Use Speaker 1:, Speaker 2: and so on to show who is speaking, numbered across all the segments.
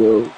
Speaker 1: go.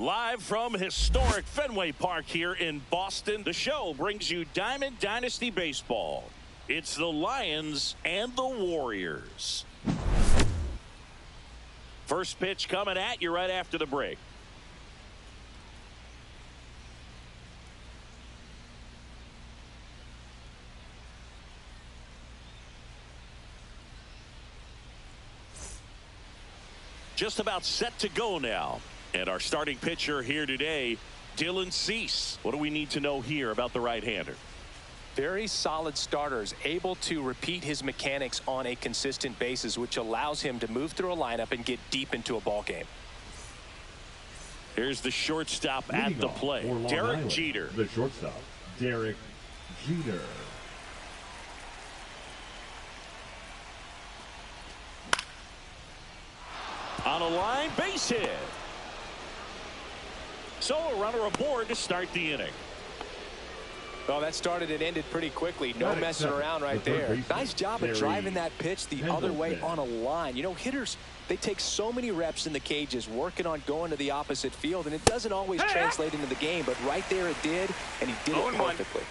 Speaker 1: Live from historic Fenway Park here in Boston, the show brings you Diamond Dynasty Baseball. It's the Lions and the Warriors. First pitch coming at you right after the break. Just about set to go now. And our starting pitcher here today, Dylan Cease. What do we need to know here about the right-hander?
Speaker 2: Very solid starters, able to repeat his mechanics on a consistent basis, which allows him to move through a lineup and get deep into a ball game.
Speaker 1: Here's the shortstop at the plate, Derek Jeter.
Speaker 3: The shortstop, Derek Jeter.
Speaker 1: On a line, base hit. So a runner aboard to start the inning.
Speaker 2: Well, that started and ended pretty quickly. No messing around right there. Nice job of driving that pitch the other way on a line. You know, hitters, they take so many reps in the cages working on going to the opposite field, and it doesn't always translate into the game, but right there it did, and he did it perfectly.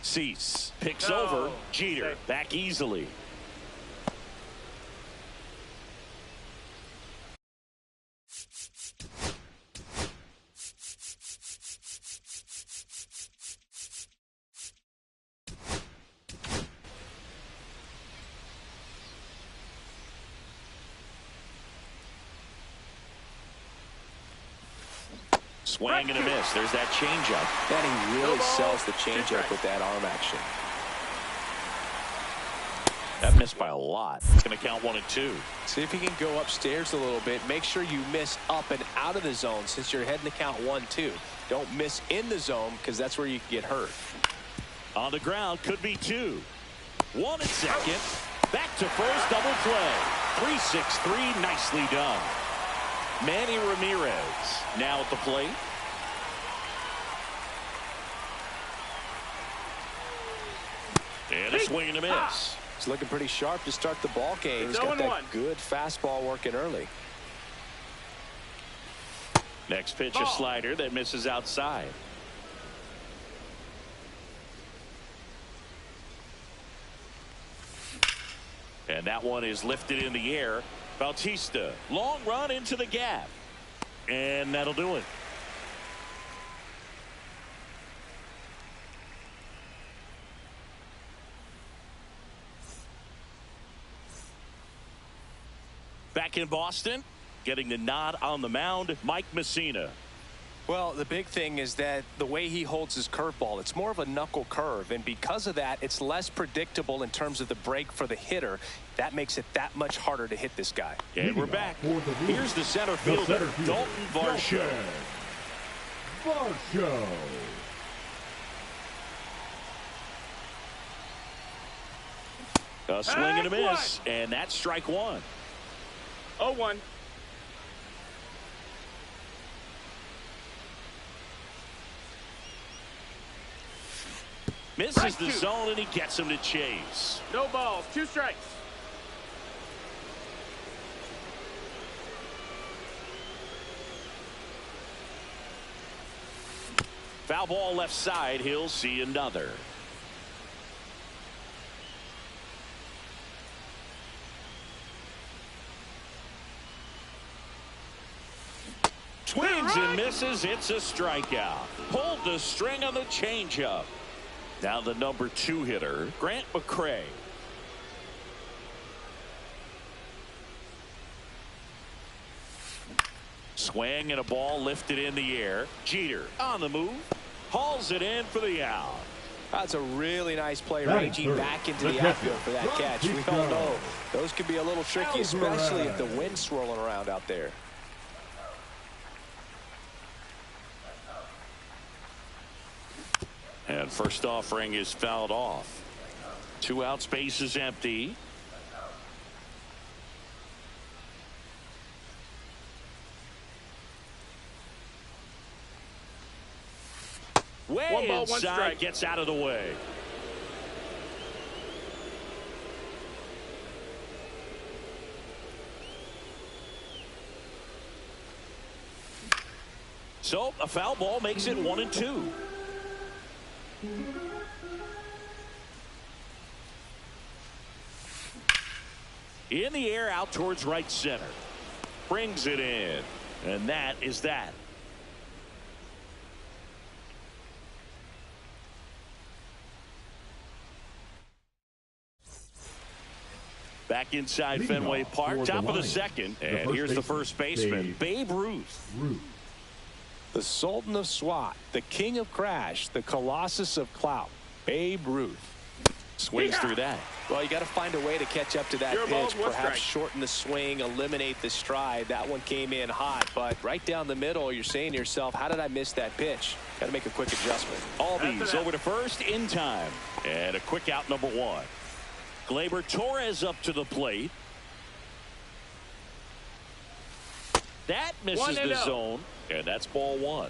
Speaker 1: Cease picks over. Jeter back easily. Swing and a miss. There's that changeup.
Speaker 2: And he really sells the changeup with that arm action.
Speaker 1: That missed by a lot. It's going to count 1-2.
Speaker 2: See if he can go upstairs a little bit. Make sure you miss up and out of the zone since you're heading to count 1-2. Don't miss in the zone because that's where you can get hurt.
Speaker 1: On the ground, could be 2. 1 at second. Back to first, double play. 3-6-3, nicely done. Manny Ramirez now at the plate. And a swing and a miss.
Speaker 2: He's looking pretty sharp to start the ball game. He's got that good fastball working early.
Speaker 1: Next pitch, a slider that misses outside. And that one is lifted in the air. Bautista, long run into the gap. And that'll do it. Back in Boston, getting the nod on the mound, Mike Messina.
Speaker 2: Well, the big thing is that the way he holds his curveball, it's more of a knuckle curve, and because of that, it's less predictable in terms of the break for the hitter. That makes it that much harder to hit this guy.
Speaker 1: And we're back. Here's the center fielder, Dalton Varsho. A swing and a miss, and that's strike 1.
Speaker 4: 0-1.
Speaker 1: Misses the zone, and he gets him to chase.
Speaker 4: No balls, 2 strikes.
Speaker 1: Foul ball left side. He'll see another. Swings and misses. It's a strikeout. Pulled the string on the changeup. Now the number 2 hitter, Grant McCray. Swing and a ball lifted in the air. Jeter on the move. Hauls it in for the out.
Speaker 2: That's a really nice play, ranging back into the outfield for that catch. We all know those can be a little tricky, especially if the wind's swirling around out there.
Speaker 1: And first offering is fouled off. 2 outs, base is empty. Way
Speaker 4: 1 ball, 1
Speaker 1: inside,
Speaker 4: strike.
Speaker 1: gets out of the way. So a foul ball makes it 1-2. In the air out towards right center. Brings it in. And that is that. Back inside Fenway Park, top of the second. And here's the first baseman, Babe Ruth.
Speaker 2: The Sultan of SWAT, the King of Crash, the Colossus of Clout, Babe Ruth.
Speaker 1: Swings through that.
Speaker 2: Well, you got to find a way to catch up to that pitch, perhaps shorten the swing, eliminate the stride. That one came in hot, but right down the middle, you're saying to yourself, how did I miss that pitch? Got to make a quick adjustment.
Speaker 1: Albies over to first in time. And a quick out, number 1. Gleyber Torres up to the plate. That misses the zone, and that's ball 1.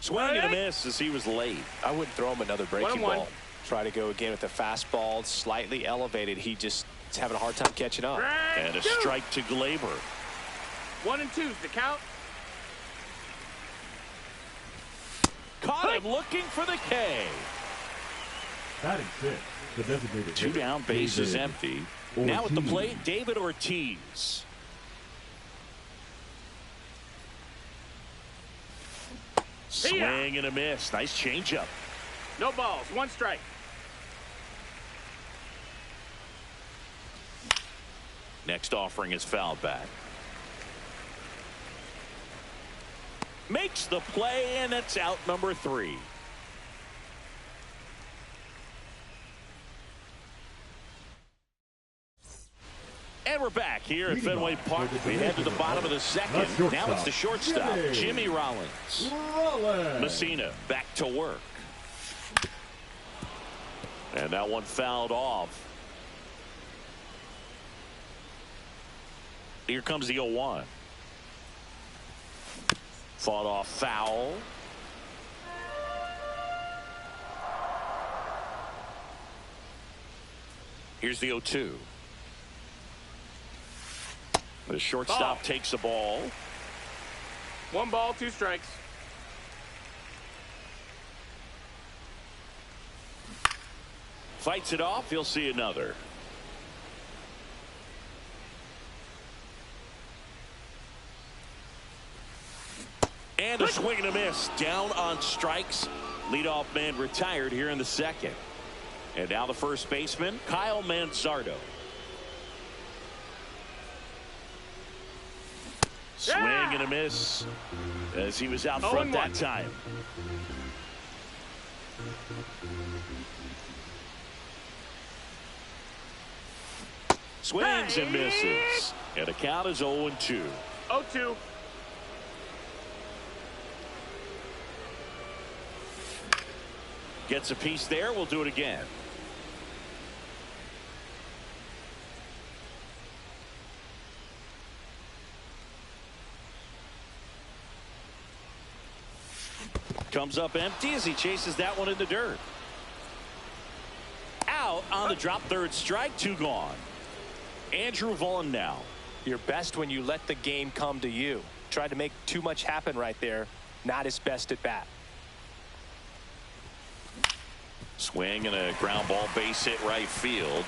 Speaker 1: Swing and a miss as he was late.
Speaker 2: I wouldn't throw him another breaking ball. Try to go again with the fastball, slightly elevated. He's having a hard time catching up.
Speaker 1: And a strike to Gleyber.
Speaker 4: 1-2's the count.
Speaker 1: Caught him looking for the K.
Speaker 3: Batting 6. The designated
Speaker 1: 2 down, base is empty. Now at the plate, David Ortiz. Swing and a miss. Nice changeup.
Speaker 4: No balls. 1 strike.
Speaker 1: Next offering is fouled back. Makes the play, and it's out number 3. And we're back here at Fenway Park. We head to the bottom of the second. Now it's the shortstop, Jimmy Rollins. Messina back to work. And that one fouled off. Here comes the 0-1. Fought off foul. Here's the 0-2. The shortstop takes the ball.
Speaker 4: 1 ball, 2 strikes.
Speaker 1: Fights it off. He'll see another. And a swing and a miss. Down on strikes. Leadoff man retired here in the second. And now the first baseman, Kyle Manzardo. Swing and a miss as he was out front that time. Swings and misses. And the count is 0-2.
Speaker 4: 0-2.
Speaker 1: Gets a piece there. We'll do it again. Comes up empty as he chases that one in the dirt. Out on the drop, third strike, 2 gone. Andrew Vaughn now.
Speaker 2: You're best when you let the game come to you. Tried to make too much happen right there. Not his best at bat.
Speaker 1: Swing and a ground ball, base hit right field.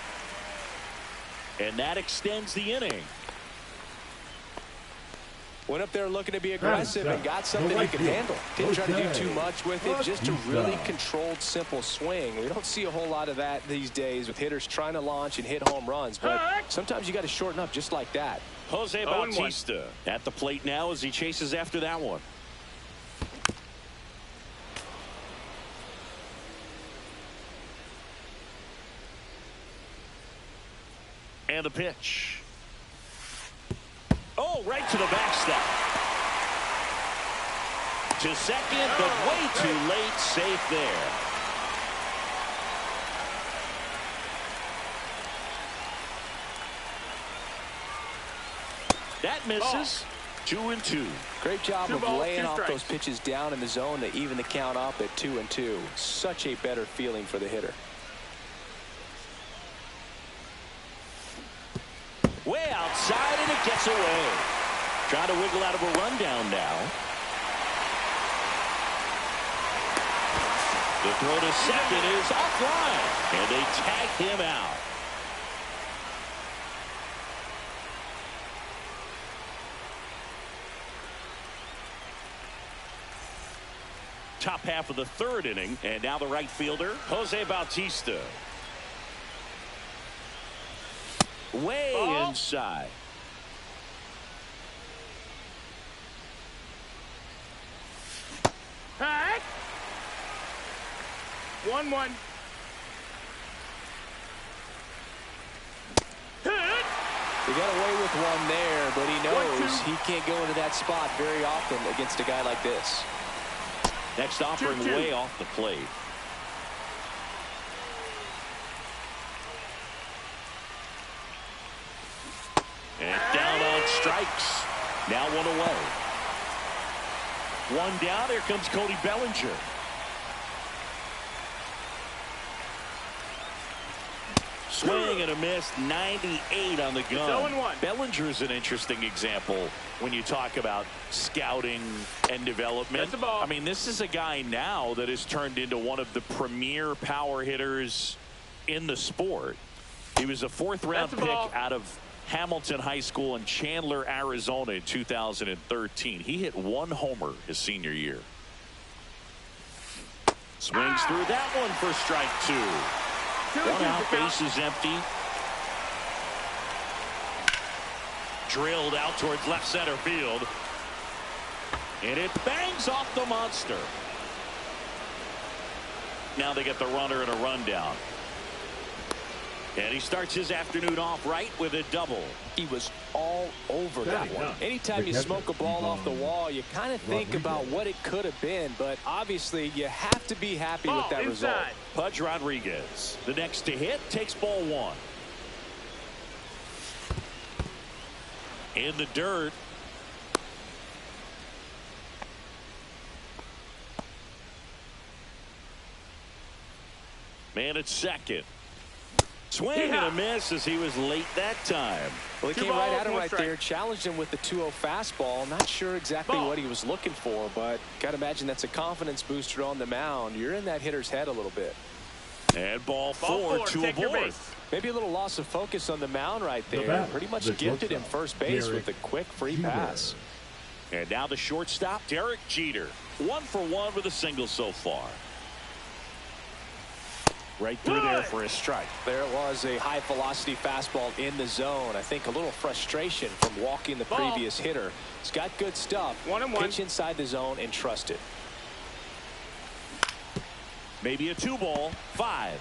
Speaker 1: And that extends the inning.
Speaker 2: Went up there looking to be aggressive and got something he could handle. Didn't try to do too much with it. Just a really controlled, simple swing. We don't see a whole lot of that these days with hitters trying to launch and hit home runs. But sometimes you got to shorten up just like that.
Speaker 1: Jose Bautista at the plate now as he chases after that one. And the pitch. Oh, right to the backstop. To second, but way too late. Safe there. That misses. 2-2.
Speaker 2: Great job of laying off those pitches down in the zone to even the count up at 2-2. Such a better feeling for the hitter.
Speaker 1: Way it gets away. Trying to wiggle out of a rundown now. The throw to second is offline, and they tag him out. Top half of the third inning, and now the right fielder, Jose Bautista. Way inside.
Speaker 4: Hey! 1-1.
Speaker 2: He got away with one there, but he knows he can't go into that spot very often against a guy like this.
Speaker 1: Next offering way off the plate. And down on strikes. Now one away. One down. Here comes Cody Bellinger. Swing and a miss. 98 on the gun.
Speaker 4: 0-1.
Speaker 1: Bellinger's an interesting example when you talk about scouting and development.
Speaker 4: That's a ball.
Speaker 1: I mean, this is a guy now that has turned into one of the premier power hitters in the sport. He was a fourth-round pick out of Hamilton High School in Chandler, Arizona in 2013. He hit one homer his senior year. Swings through that one for strike two. One out, base is empty. Drilled out towards left center field. And it bangs off the monster. Now they get the runner and a rundown. And he starts his afternoon off right with a double.
Speaker 2: He was all over that one. Anytime you smoke a ball off the wall, you kind of think about what it could have been, but obviously you have to be happy with that result.
Speaker 1: Pudge Rodriguez, the next to hit, takes ball one. In the dirt. Man at second. Swing and a miss as he was late that time.
Speaker 2: Well, he came right at him right there, challenged him with the 2-0 fastball. Not sure exactly what he was looking for, but got to imagine that's a confidence booster on the mound. You're in that hitter's head a little bit.
Speaker 1: And ball four to aboard.
Speaker 2: Maybe a little loss of focus on the mound right there. Pretty much gifted him first base with a quick free pass.
Speaker 1: And now the shortstop, Derek Jeter. 1 for 1 with a single so far. Right through there for a strike.
Speaker 2: There it was, a high velocity fastball in the zone. I think a little frustration from walking the previous hitter. He's got good stuff.
Speaker 4: 1-1.
Speaker 2: Pitch inside the zone and trust it.
Speaker 1: Maybe a 2-ball. 5.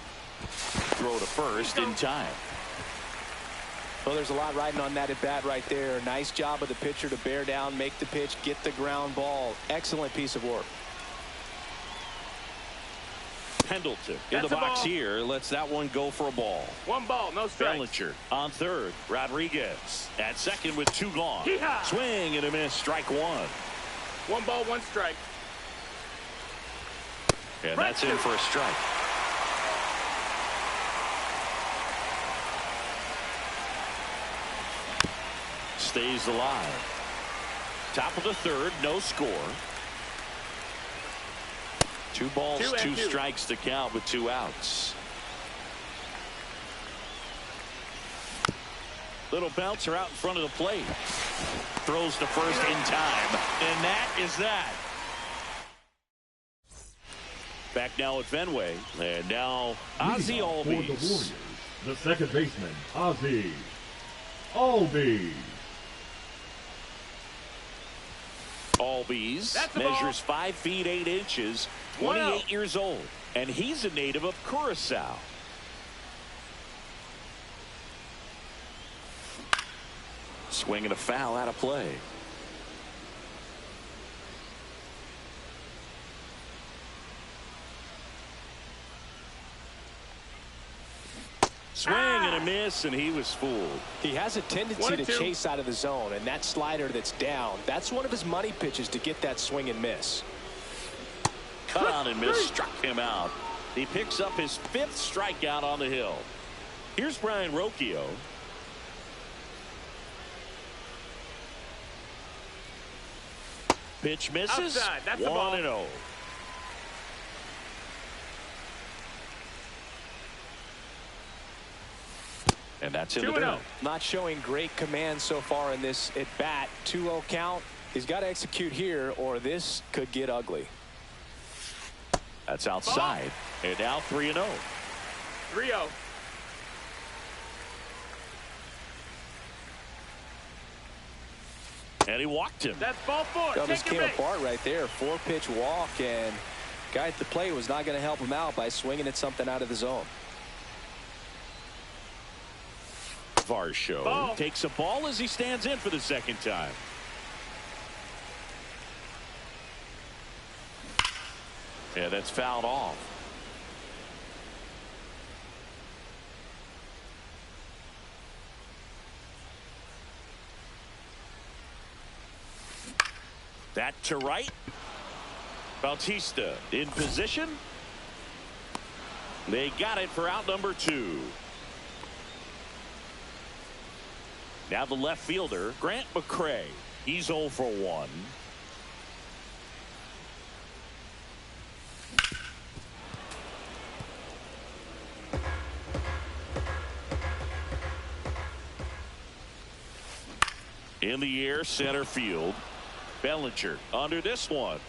Speaker 1: Throw to first in time.
Speaker 2: Well, there's a lot riding on that at bat right there. Nice job of the pitcher to bear down, make the pitch, get the ground ball. Excellent piece of work.
Speaker 1: Pendleton in the box here. Lets that one go for a ball.
Speaker 4: 1 ball, no strikes.
Speaker 1: Bellinger on third. Rodriguez at second with 2 gone. Swing and a miss. Strike 1.
Speaker 4: 1 ball, 1 strike.
Speaker 1: And that's in for a strike. Stays alive. Top of the third. No score. 2 balls, 2 strikes to count with 2 outs. Little bouncer out in front of the plate. Throws to first in time. And that is that. Back now at Fenway. And now Ozzie Albies.
Speaker 3: The second baseman, Ozzie Albies.
Speaker 1: Albies measures 5 feet 8 inches, 28 years old, and he's a native of Curacao. Swing and a foul out of play. Swing and a miss, and he was fooled.
Speaker 2: He has a tendency to chase out of the zone, and that slider that's down, that's one of his money pitches to get that swing and miss.
Speaker 1: Cut on and miss, struck him out. He picks up his 5th strikeout on the hill. Here's Brian Rocchio. Pitch misses.
Speaker 4: Outside. That's the ball.
Speaker 1: 1-0. And that's in the dirt.
Speaker 2: Not showing great command so far in this at bat. 2-0 count. He's got to execute here or this could get ugly.
Speaker 1: That's outside. And now 3-0.
Speaker 4: 3-0.
Speaker 1: And he walked him.
Speaker 4: That's ball 4.
Speaker 2: Well, this came apart right there. 4-pitch walk, and guy at the plate was not going to help him out by swinging at something out of the zone.
Speaker 1: Varsho takes a ball as he stands in for the second time. Yeah, that's fouled off. That to right. Bautista in position. They got it for out number 2. Now the left fielder, Grant McCray. He's 0 for 1. In the air, center field. Bellinger under this one.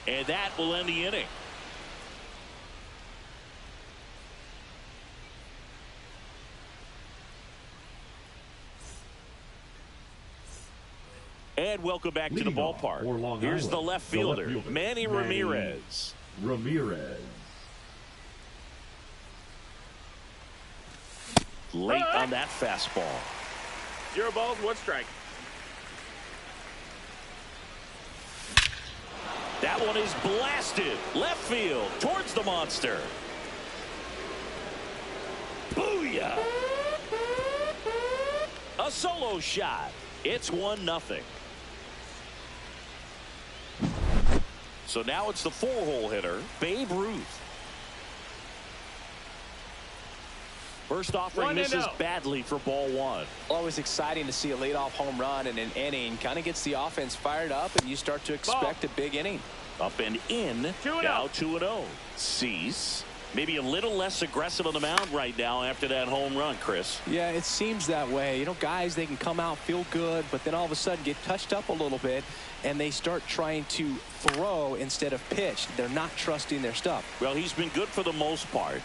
Speaker 1: And that will end the inning. And welcome back to the ballpark. Here's the left fielder, Manny Ramirez. Late on that fastball.
Speaker 4: 0 balls, 1 strike.
Speaker 1: That one is blasted left field towards the monster. Booyah! A solo shot. It's 1-0. So now it's the 4-hole hitter, Babe Ruth. First offering misses badly for ball 1.
Speaker 2: Always exciting to see a leadoff home run in an inning. Kind of gets the offense fired up, and you start to expect a big inning.
Speaker 1: Up and in. Now 2-0. Cease. Maybe a little less aggressive on the mound right now after that home run, Chris.
Speaker 2: Yeah, it seems that way. You know, guys, they can come out, feel good, but then all of a sudden get touched up a little bit, and they start trying to throw instead of pitch. They're not trusting their stuff.
Speaker 1: Well, he's been good for the most part.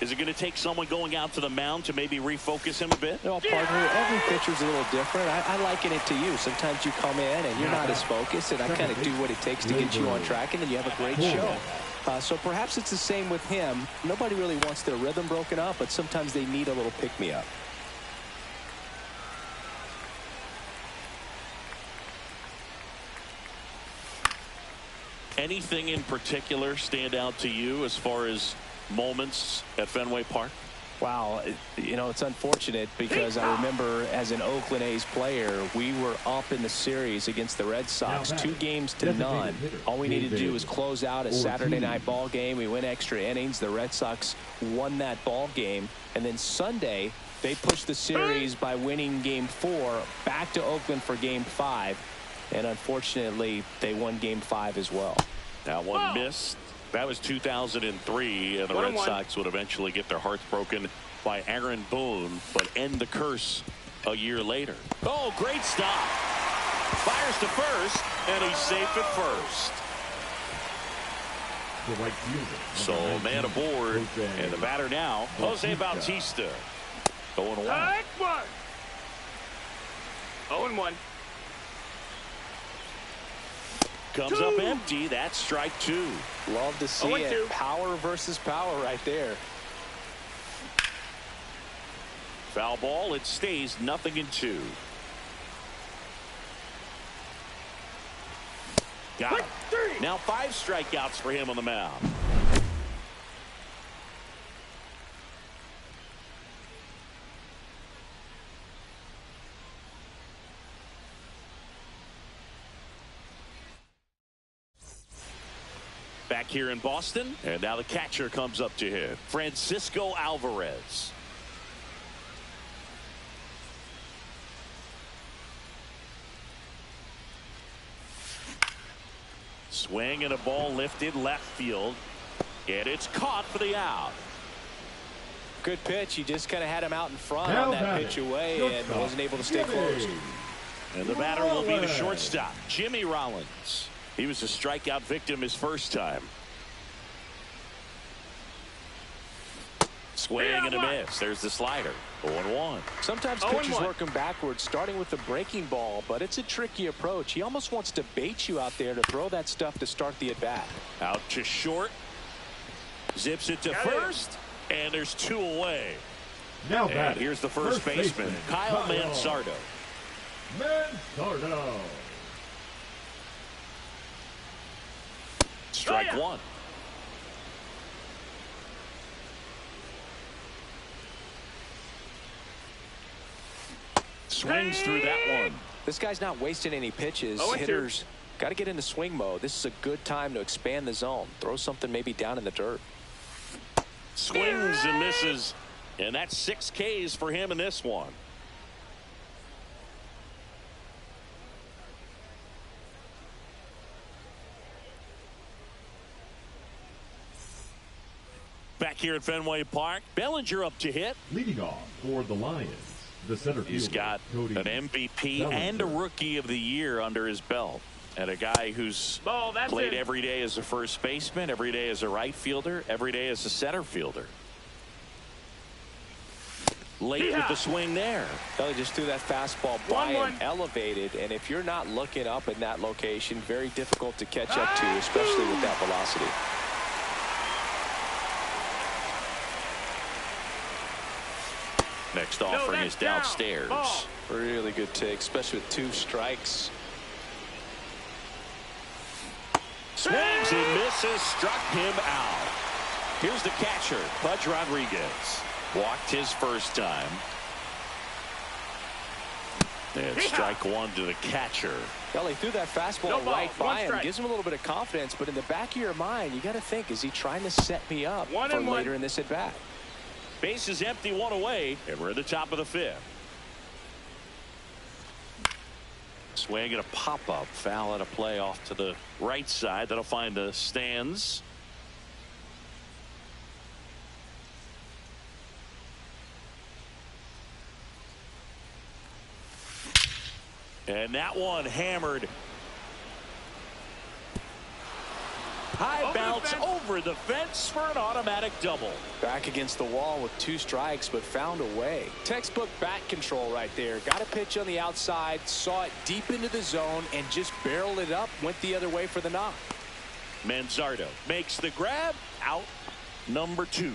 Speaker 1: Is it going to take someone going out to the mound to maybe refocus him a bit?
Speaker 2: No, partner, every pitcher's a little different. I liken it to you. Sometimes you come in and you're not as focused, and I kind of do what it takes to get you on track, and then you have a great show. So perhaps it's the same with him. Nobody really wants their rhythm broken up, but sometimes they need a little pick-me-up.
Speaker 1: Anything in particular stand out to you as far as moments at Fenway Park?
Speaker 2: Wow, you know, it's unfortunate because I remember as an Oakland A's player, we were up in the series against the Red Sox 2-0. All we needed to do was close out a Saturday night ball game. We went extra innings. The Red Sox won that ball game. And then Sunday, they pushed the series by winning game 4 back to Oakland for game 5. And unfortunately, they won game 5 as well.
Speaker 1: That one missed. That was 2003, and the Red Sox would eventually get their hearts broken by Aaron Boone, but end the curse a year later. Oh, great stop. Fires to first, and he's safe at first. So man aboard, and the batter now, Jose Bautista. 0-1.
Speaker 4: 0-1.
Speaker 1: Comes up empty. That's strike 2.
Speaker 2: Love to see it. Power versus power right there.
Speaker 1: Foul ball. It stays 0-2. Got him. Now 5 strikeouts for him on the mound. Back here in Boston, and now the catcher comes up to him, Francisco Alvarez. Swing and a ball lifted left field. And it's caught for the out.
Speaker 2: Good pitch. He just kind of had him out in front
Speaker 3: Now
Speaker 2: on that
Speaker 3: batting,
Speaker 2: pitch away and
Speaker 3: shortstop,
Speaker 2: wasn't able to stay
Speaker 3: Jimmy
Speaker 2: close.
Speaker 1: And the batter will be the shortstop, Jimmy Rollins. He was a strikeout victim his first time. Swing and a miss. There's the slider. 0-1.
Speaker 2: Sometimes pitchers work him backwards, starting with the breaking ball, but it's a tricky approach. He almost wants to bait you out there to throw that stuff to start the at-bat.
Speaker 1: Out to short. Zips it to first. And there's 2 away.
Speaker 3: Now
Speaker 1: and
Speaker 3: batting,
Speaker 1: here's the first baseman, Kyle Manzardo.
Speaker 3: Manzardo.
Speaker 1: Strike one. Swings through that one.
Speaker 2: This guy's not wasting any pitches. Hitters got to get into swing mode. This is a good time to expand the zone. Throw something maybe down in the dirt.
Speaker 1: Swings and misses. And that's 6 Ks for him in this one. Back here at Fenway Park, Bellinger up to hit.
Speaker 3: Leading off for the Lions, the center fielder.
Speaker 1: He's got
Speaker 3: Cody
Speaker 1: an MVP
Speaker 3: Bellinger.
Speaker 1: and a Rookie of the Year under his belt. And a guy who's played every day as a first baseman, every day as a right fielder, every day as a center fielder. Late with the swing there.
Speaker 2: Belly just threw that fastball by him, elevated, and if you're not looking up in that location, very difficult to catch up to, especially with that velocity.
Speaker 1: Next offering is downstairs.
Speaker 2: Really good take, especially with 2 strikes.
Speaker 1: Swings and misses, struck him out. Here's the catcher, Pudge Rodriguez. Walked his first time. And strike one to the catcher.
Speaker 2: Belly threw that fastball right by him. Gives him a little bit of confidence, but in the back of your mind, you got to think, is he trying to set me up for later in this at bat?
Speaker 1: Base is empty, 1 away, and we're at the top of the 5th. Swing and a pop-up, foul and a play off to the right side. That'll find the stands. And that one hammered. High bounce over the fence for an automatic double.
Speaker 2: Back against the wall with 2 strikes, but found a way. Textbook bat control right there. Got a pitch on the outside, saw it deep into the zone, and just barreled it up, went the other way for the knock.
Speaker 1: Manzardo makes the grab, out number 2.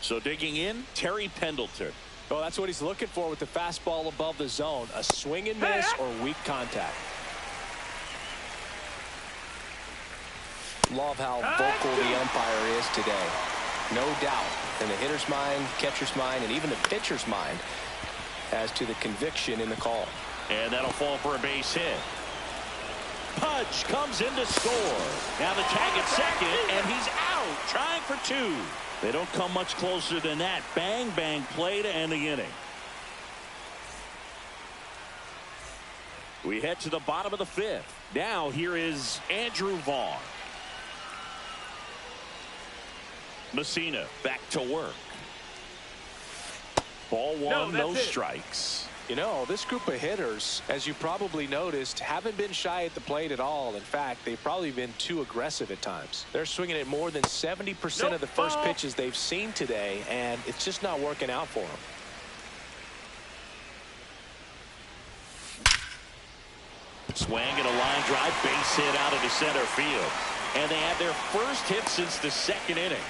Speaker 1: So digging in, Terry Pendleton.
Speaker 2: Oh, that's what he's looking for with the fastball above the zone. A swing and miss or weak contact. Love how vocal the umpire is today. No doubt in the hitter's mind, catcher's mind, and even the pitcher's mind as to the conviction in the call.
Speaker 1: And that'll fall for a base hit. Pudge comes in to score. Now the tag at second, and he's out, trying for 2. They don't come much closer than that. Bang, bang play to end the inning. We head to the bottom of the 5th. Now here is Andrew Vaughn. Messina back to work. Ball 1, no strikes.
Speaker 2: You know, this group of hitters, as you probably noticed, haven't been shy at the plate at all. In fact, they've probably been too aggressive at times. They're swinging at more than 70% of the first pitches they've seen today, and it's just not working out for them.
Speaker 1: Swing and a line drive, base hit out into center field. And they had their first hit since the 2nd inning.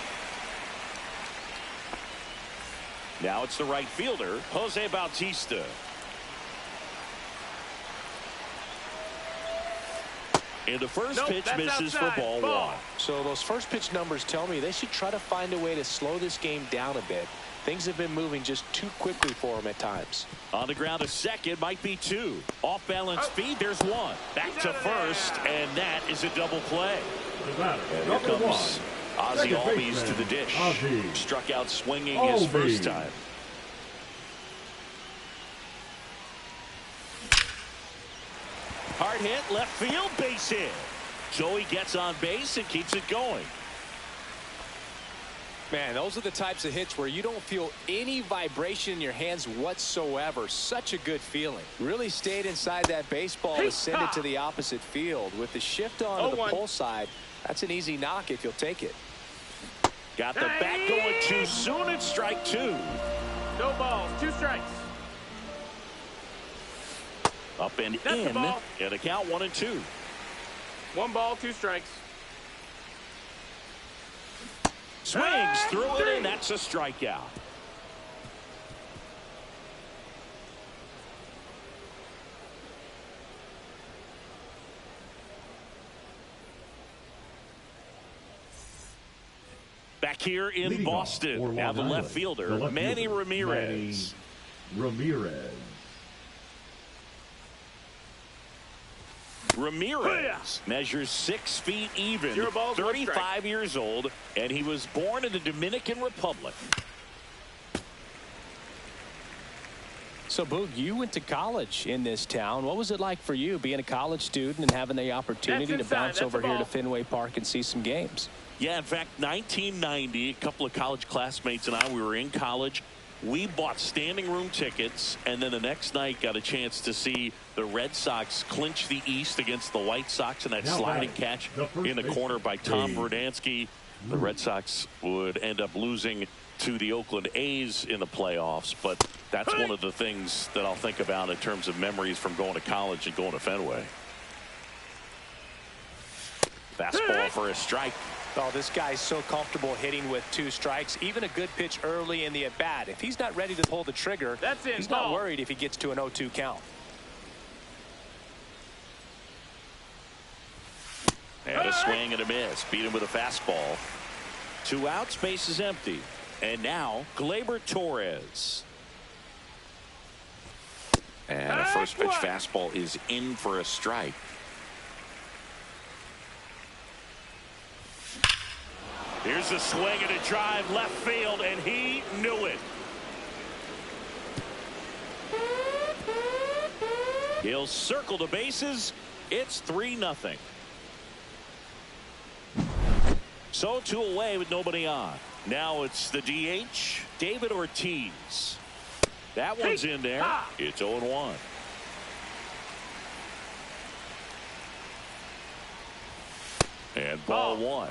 Speaker 1: Now it's the right fielder, Jose Bautista. And the first pitch misses for ball 1.
Speaker 2: So those first pitch numbers tell me they should try to find a way to slow this game down a bit. Things have been moving just too quickly for them at times.
Speaker 1: On the ground to second, might be 2. Off balance feed, there's 1. Back to first, and that is a double play. And here comes Ozzie Albies to the dish. Struck out swinging his first time. Hard hit, left field, base hit. So he gets on base and keeps it going.
Speaker 2: Man, those are the types of hits where you don't feel any vibration in your hands whatsoever. Such a good feeling. Really stayed inside that baseball to send it to the opposite field. With the shift on to the pull side, that's an easy knock if you'll take it.
Speaker 1: Got the bat going too soon. It's strike 2.
Speaker 4: No balls, 2 strikes.
Speaker 1: Up and
Speaker 4: That's
Speaker 1: in.
Speaker 4: the ball.
Speaker 1: And a count 1-2.
Speaker 4: 1 ball, 2 strikes.
Speaker 1: Swings through it, and that's a strikeout. Back here in
Speaker 3: Leading off
Speaker 1: Boston,
Speaker 3: for
Speaker 1: now the
Speaker 3: Long
Speaker 1: left
Speaker 3: Island,
Speaker 1: fielder,
Speaker 3: the left
Speaker 1: Manny
Speaker 3: fielder,
Speaker 1: Ramirez. Ramirez measures 6 feet even, 35 years old, and he was born in the Dominican Republic.
Speaker 2: So, Boog, you went to college in this town. What was it like for you being a college student and having the opportunity to bounce over here to Fenway Park and see some games?
Speaker 1: Yeah, in fact, 1990, a couple of college classmates and we were in college. We bought standing room tickets, and then the next night got a chance to see the Red Sox clinch the East against the White Sox in that sliding catch in the corner by Tom Verdansky. The Red Sox would end up losing to the Oakland A's in the playoffs, but that's one of the things that I'll think about in terms of memories from going to college and going to Fenway. Fastball for a strike.
Speaker 2: Oh, this guy's so comfortable hitting with 2 strikes. Even a good pitch early in the at-bat. If he's not ready to pull the trigger, he's not worried if he gets to an 0-2 count.
Speaker 1: And a swing and a miss. Beat him with a fastball. 2 outs, base is empty. And now, Gleyber Torres. And a first pitch fastball is in for a strike. Here's a swing and a drive left field, and he knew it. He'll circle the bases. It's 3-0. So 2 away with nobody on. Now it's the DH, David Ortiz. That one's in there. It's 0-1. And ball 1.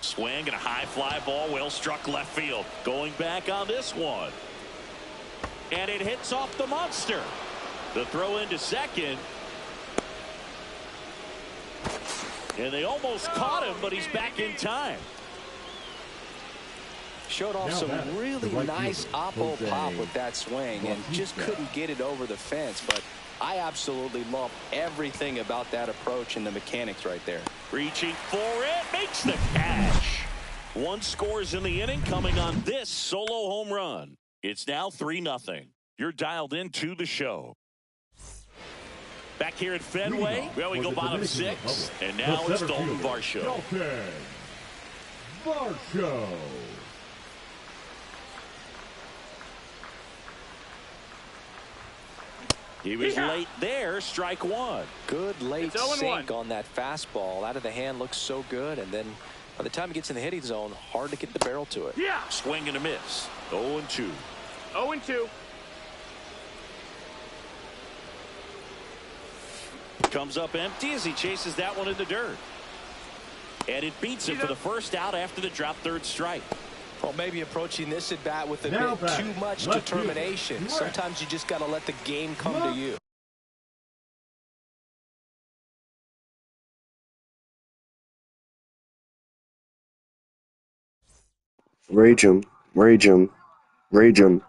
Speaker 1: Swing and a high fly ball, well struck left field. Going back on this one. And it hits off the monster. The throw into second. And they almost caught him, but he's back in time.
Speaker 2: Showed off some really nice oppo pop with that swing and just couldn't get it over the fence. But I absolutely love everything about that approach and the mechanics right there.
Speaker 1: Reaching for it, makes the catch. 1 scores in the inning, coming on this solo home run. It's now 3-0. You're dialed into the show. Back here at Fenway, well, we go bottom 6, and now it's Dalton Varsho. He was late there, strike 1.
Speaker 2: Good late sink on that fastball. Out of the hand looks so good, and then by the time he gets in the hitting zone, hard to get the barrel to it.
Speaker 1: Swing and a miss. 0-2.
Speaker 4: 0-2.
Speaker 1: Comes up empty as he chases that one in the dirt. And it beats him for the first out after the drop 3rd strike.
Speaker 2: Well, maybe approaching this at bat with a bit too much determination. Sometimes you just got to let the game come to you.
Speaker 5: Rage 'em, rage 'em, rage 'em.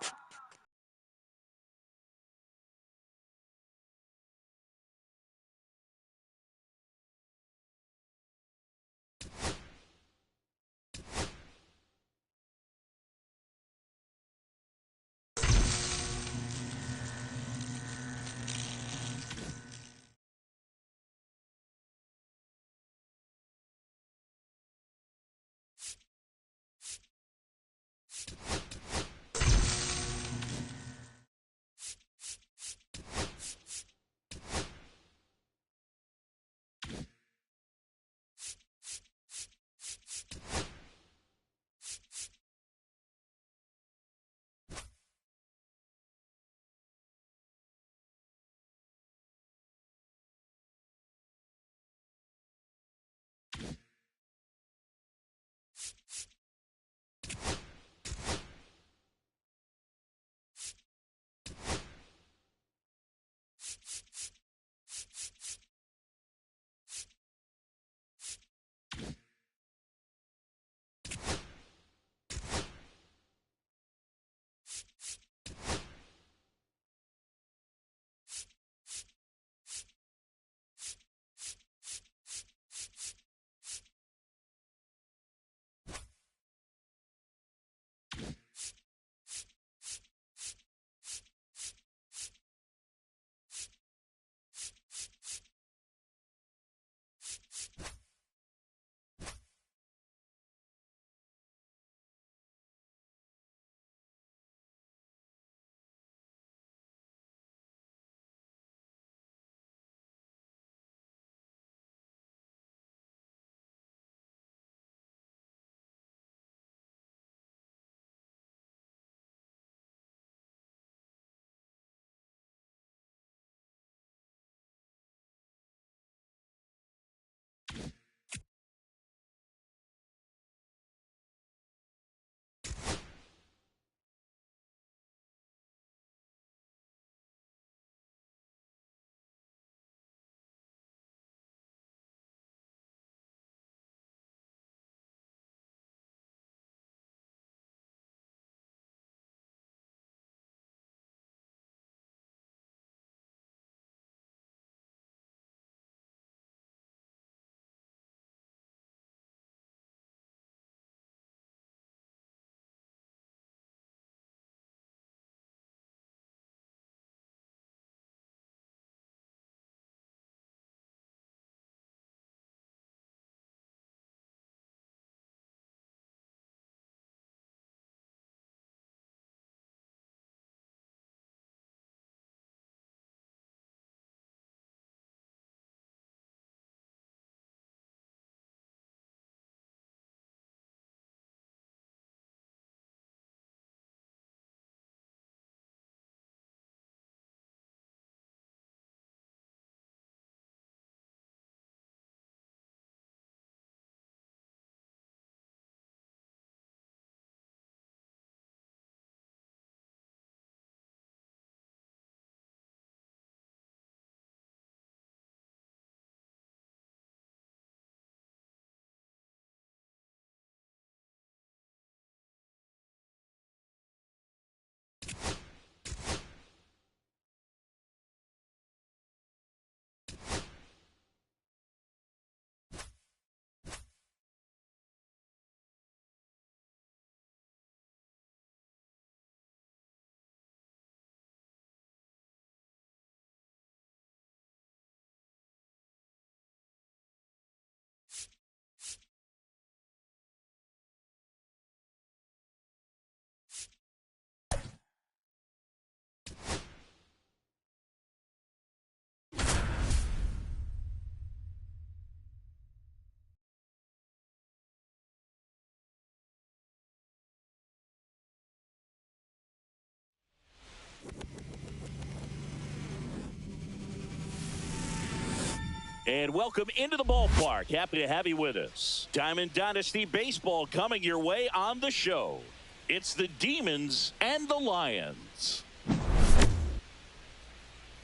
Speaker 1: And welcome into the ballpark. Happy to have you with us. Diamond Dynasty Baseball coming your way on the show. It's the Demons and the Lions.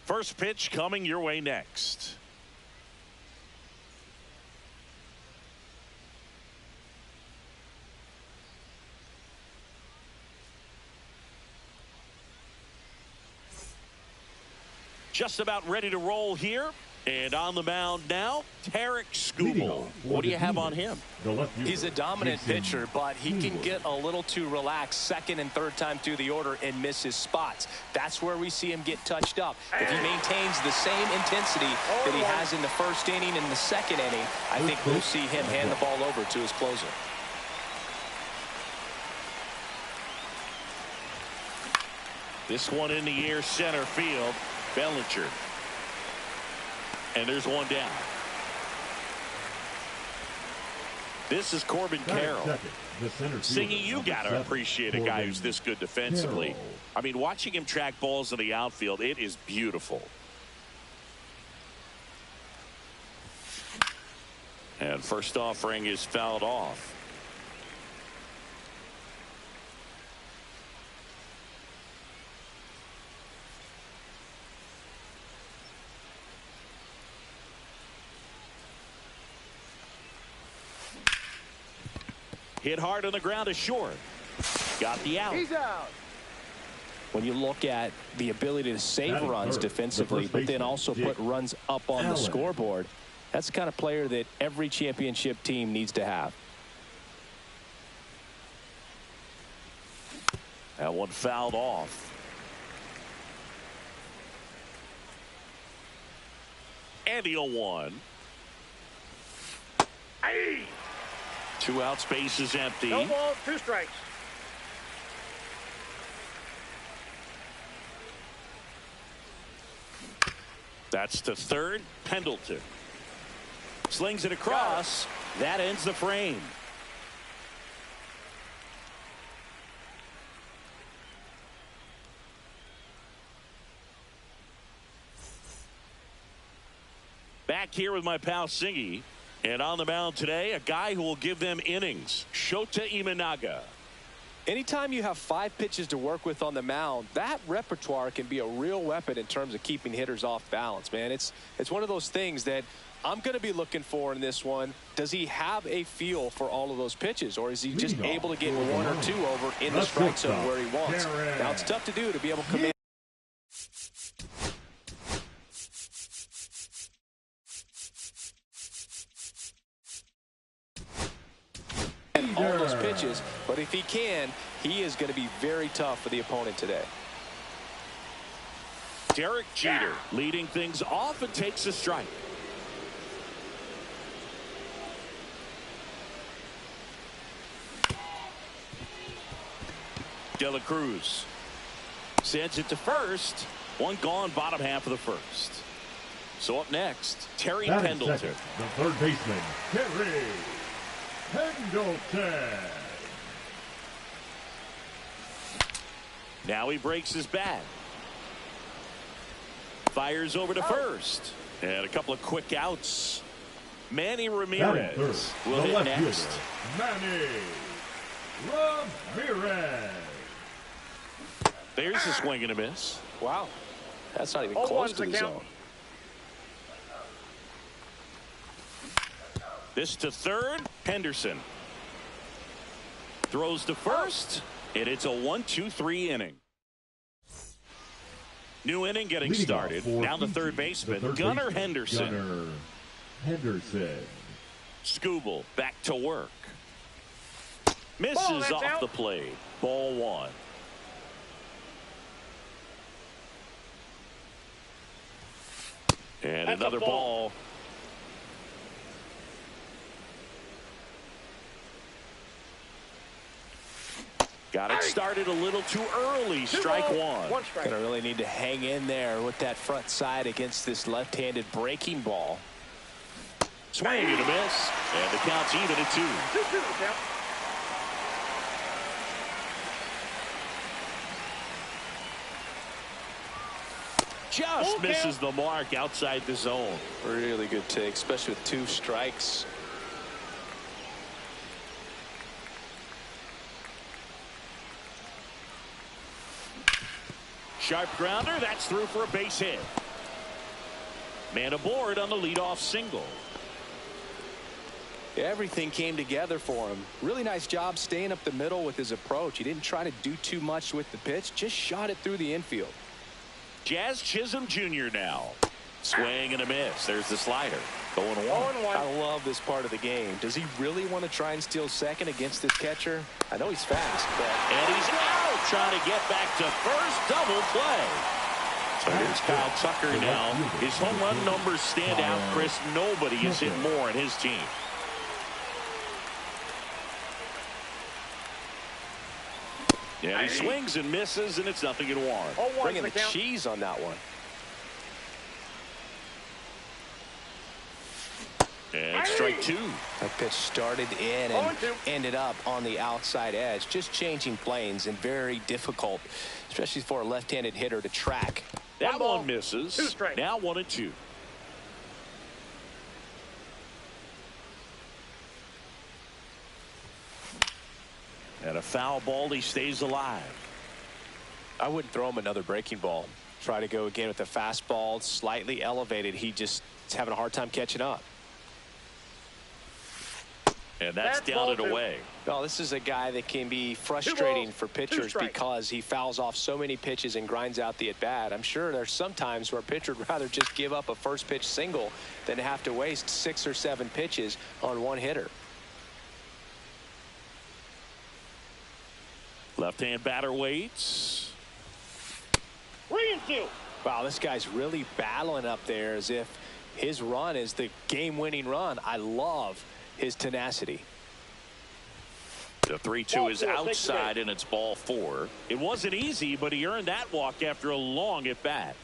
Speaker 1: First pitch coming your way next. Just about ready to roll here. And on the mound now, Tarek Skubal. What do you have on him?
Speaker 2: He's a dominant pitcher, but he can get a little too relaxed second and third time through the order and miss his spots. That's where we see him get touched up. If he maintains the same intensity that he has in the first inning and the second inning, I think we'll see him hand the ball over to his closer.
Speaker 1: This one in the air, center field. Bellinger. And there's one down. This is Corbin Carroll. Singy, you got to appreciate a guy who's this good defensively. I mean, watching him track balls in the outfield, it is beautiful. And first offering is fouled off. Hit hard on the ground is short. Got the out.
Speaker 4: He's out.
Speaker 2: When you look at the ability to save runs defensively, but then also put runs up on the scoreboard, that's the kind of player that every championship team needs to have.
Speaker 1: That one fouled off. And the 0-1.
Speaker 4: Hey.
Speaker 1: 2 outs, base is empty.
Speaker 4: No balls, 2 strikes.
Speaker 1: That's to third. Pendleton slings it across. That ends the frame. Back here with my pal Singy. And on the mound today, a guy who will give them innings, Shota Imanaga.
Speaker 2: Anytime you have 5 pitches to work with on the mound, that repertoire can be a real weapon in terms of keeping hitters off balance, man. It's one of those things that I'm going to be looking for in this one. Does he have a feel for all of those pitches, or is he just able to get 1 or 2 over in the strike zone where he wants? Now, it's tough to do to be able to command. All those pitches, but if he can, he is going to be very tough for the opponent today.
Speaker 1: Derek Jeter leading things off and takes a strike. De La Cruz sends it to first. 1 gone, bottom half of the first. So up next, Terry Pendleton.
Speaker 3: Second, the third baseman, Terry Pendleton.
Speaker 1: Now he breaks his bat. Fires over to first. And a couple of quick outs. Manny Ramirez will hit next.
Speaker 3: Manny Ramirez.
Speaker 1: There's a swing and a miss.
Speaker 2: Wow. That's not even close to the zone.
Speaker 1: This to third. Henderson throws to first, and it's a 1-2-3 inning. New inning getting started. Now the third baseman, Gunnar Henderson.
Speaker 3: Gunnar Henderson.
Speaker 1: Skubal back to work. Misses off
Speaker 4: out.
Speaker 1: the plate. Ball 1. And
Speaker 4: That's
Speaker 1: another ball. Got it started a little too early. Strike 1.
Speaker 4: 1 strike.
Speaker 2: Gonna really need to hang in there with that front side against this left-handed breaking ball.
Speaker 1: Swing and a miss. And the count's even at 2.
Speaker 4: 2-2 count.
Speaker 1: just misses the mark outside the zone.
Speaker 2: Really good take, especially with 2 strikes.
Speaker 1: Sharp grounder. That's through for a base hit. Man aboard on the leadoff single.
Speaker 2: Everything came together for him. Really nice job staying up the middle with his approach. He didn't try to do too much with the pitch, just shot it through the infield.
Speaker 1: Jazz Chisholm Jr. now. Swing and a miss. There's the slider. 0-1.
Speaker 2: I love this part of the game. Does he really want to try and steal second against this catcher? I know he's fast, but...
Speaker 1: And he's out, trying to get back to first. Double play. So here's Kyle Tucker now. His home run numbers stand out, Chris. Nobody has hit more in his team. Yeah, he swings and misses, and it's 0-1.
Speaker 2: Bringing the cheese on that one.
Speaker 1: And strike 2.
Speaker 2: That pitch started in and ended up on the outside edge. Just changing planes and very difficult, especially for a left-handed hitter to track.
Speaker 1: That one misses. Now 1-2. And a foul ball. He stays alive.
Speaker 2: I wouldn't throw him another breaking ball. Try to go again with the fastball, slightly elevated. He just is having a hard time catching up.
Speaker 1: And that's down and away.
Speaker 2: Well, this is a guy that can be frustrating for pitchers because he fouls off so many pitches and grinds out the at-bat. I'm sure there's some times where a pitcher would rather just give up a first pitch single than have to waste 6 or 7 pitches on one hitter.
Speaker 1: Left-hand batter waits.
Speaker 4: 3-2.
Speaker 2: Wow, this guy's really battling up there as if his run is the game-winning run. I love his tenacity.
Speaker 1: The 3-2 is outside, and it's ball 4. It wasn't easy, but he earned that walk after a long at bat.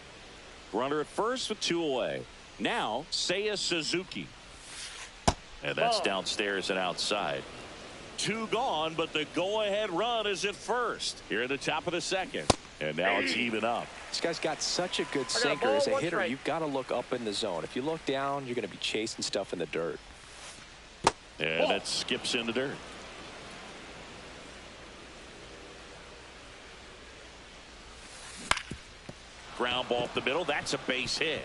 Speaker 1: Runner at first with 2 away. Now Seiya Suzuki, and that's downstairs and outside. 2 gone, but the go-ahead run is at first here at the top of the second, and now it's even up.
Speaker 2: This guy's got such a good sinker. As a hitter, you've got to look up in the zone. If you look down, you're going to be chasing stuff in the dirt.
Speaker 1: And it skips in the dirt. Ground ball up the middle. That's a base hit.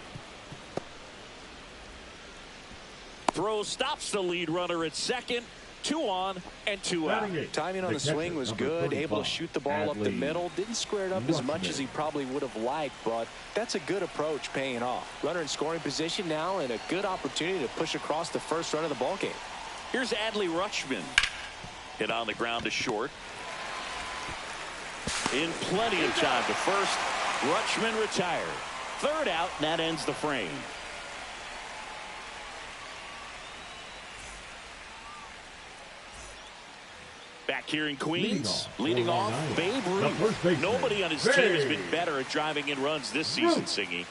Speaker 1: Throw stops the lead runner at second. 2 on and 2 out.
Speaker 2: Timing on the swing was good. Able to shoot the ball up the middle. Didn't square it up as much as he probably would have liked, but that's a good approach paying off. Runner in scoring position now and a good opportunity to push across the first run of the ball game.
Speaker 1: Here's Adley Rutschman. Hit on the ground to short. In plenty of time to first. Rutschman retired. 3rd out, and that ends the frame. Back here in Queens, leading off, Babe Ruth. Nobody on his team has been better at driving in runs this season, Singy.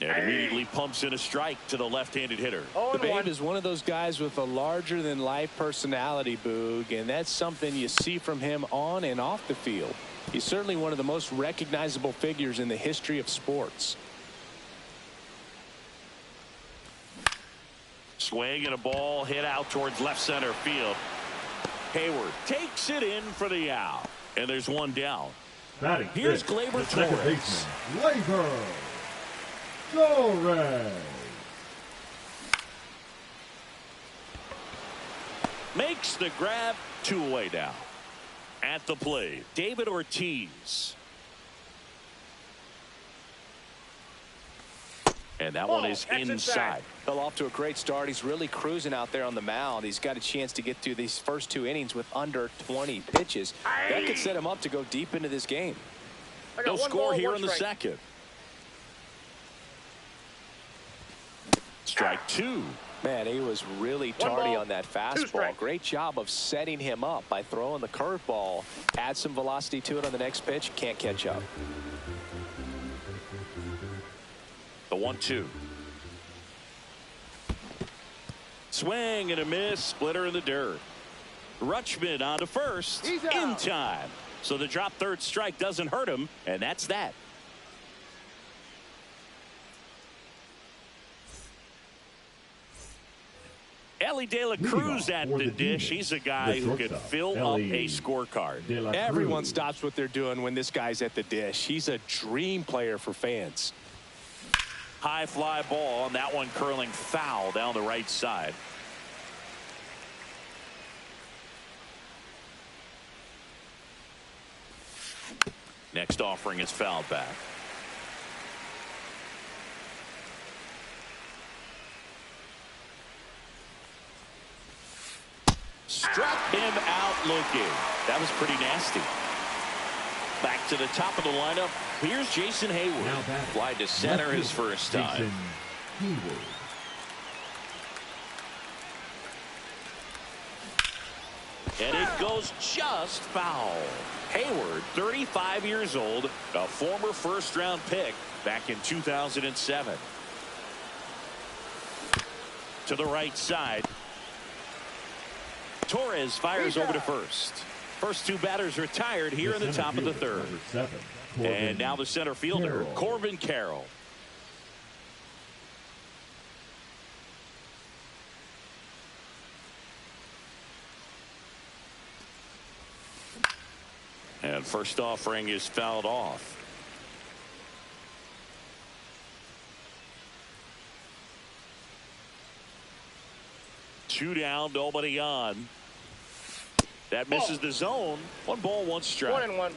Speaker 1: And immediately pumps in a strike to the left-handed hitter.
Speaker 2: The Babe is one of those guys with a larger-than-life personality, Boog, and that's something you see from him on and off the field. He's certainly one of the most recognizable figures in the history of sports.
Speaker 1: Swing and a ball hit out towards left center field. Hayward takes it in for the out. And there's 1 down. Here's Gleyber Torres.
Speaker 3: Gleyber Torres.
Speaker 1: Makes the grab. 2 away now. At the plate, David Ortiz. And that one is inside.
Speaker 2: Fell off to a great start. He's really cruising out there on the mound. He's got a chance to get through these first 2 innings with under 20 pitches. That could set him up to go deep into this game.
Speaker 1: No score here in the second. Strike 2.
Speaker 2: Man, he was really tardy on that fastball. Great job of setting him up by throwing the curveball. Add some velocity to it on the next pitch. Can't catch up.
Speaker 1: The 1-2. Swing and a miss. Splitter in the dirt. Rutschman on to first. In time. So the drop third strike doesn't hurt him, and that's that. Ellie De La Cruz at the dish. He's a guy who could fill up a scorecard.
Speaker 2: Everyone stops what they're doing when this guy's at the dish. He's a dream player for fans.
Speaker 1: High fly ball, and that one curling foul down the right side. Next offering is fouled back. Struck him out looking. That was pretty nasty. Back to the top of the lineup. Here's Jason Hayward. Fly to center his first time. And it goes just foul. Hayward, 35 years old, a former first-round pick back in 2007. To the right side. Torres fires over to first. First two batters retired here in the top of the third. And now the center fielder, Corbin Carroll. And first offering is fouled off. Two down, nobody on. That misses the zone. 1 ball, 1 strike.
Speaker 4: 1-1.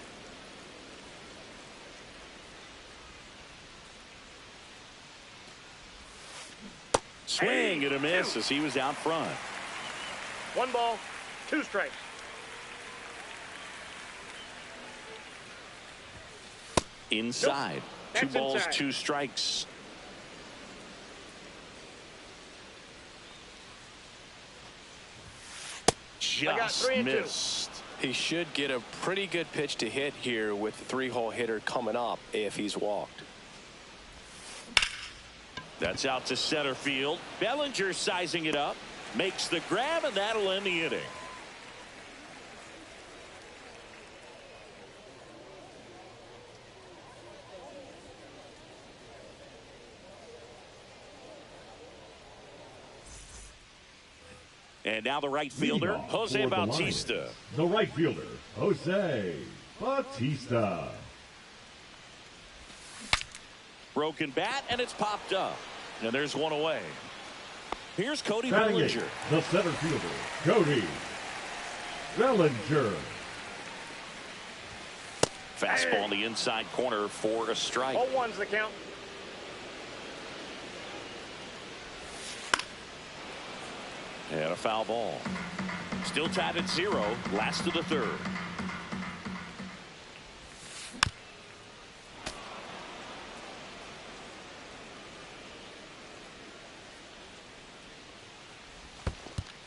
Speaker 1: Swing and a miss as he was out front.
Speaker 4: 1 ball, 2 strikes.
Speaker 1: Inside.
Speaker 4: Nope.
Speaker 1: 2 balls,
Speaker 4: inside.
Speaker 1: 2 strikes. Just missed.
Speaker 2: He should get a pretty good pitch to hit here with the 3-hole hitter coming up if he's walked.
Speaker 1: That's out to center field. Bellinger sizing it up. Makes the grab, and that'll end the inning. And now the right fielder, Jose Bautista.
Speaker 3: The right fielder, Jose Bautista.
Speaker 1: Broken bat, and it's popped up. And there's one away. Here's Cody
Speaker 3: Batting
Speaker 1: Bellinger.
Speaker 3: eighth, the center fielder, Cody Bellinger.
Speaker 1: Fastball in the inside corner for a strike.
Speaker 4: 0-1's the count.
Speaker 1: And a foul ball. Still tied at 0. Last of the third.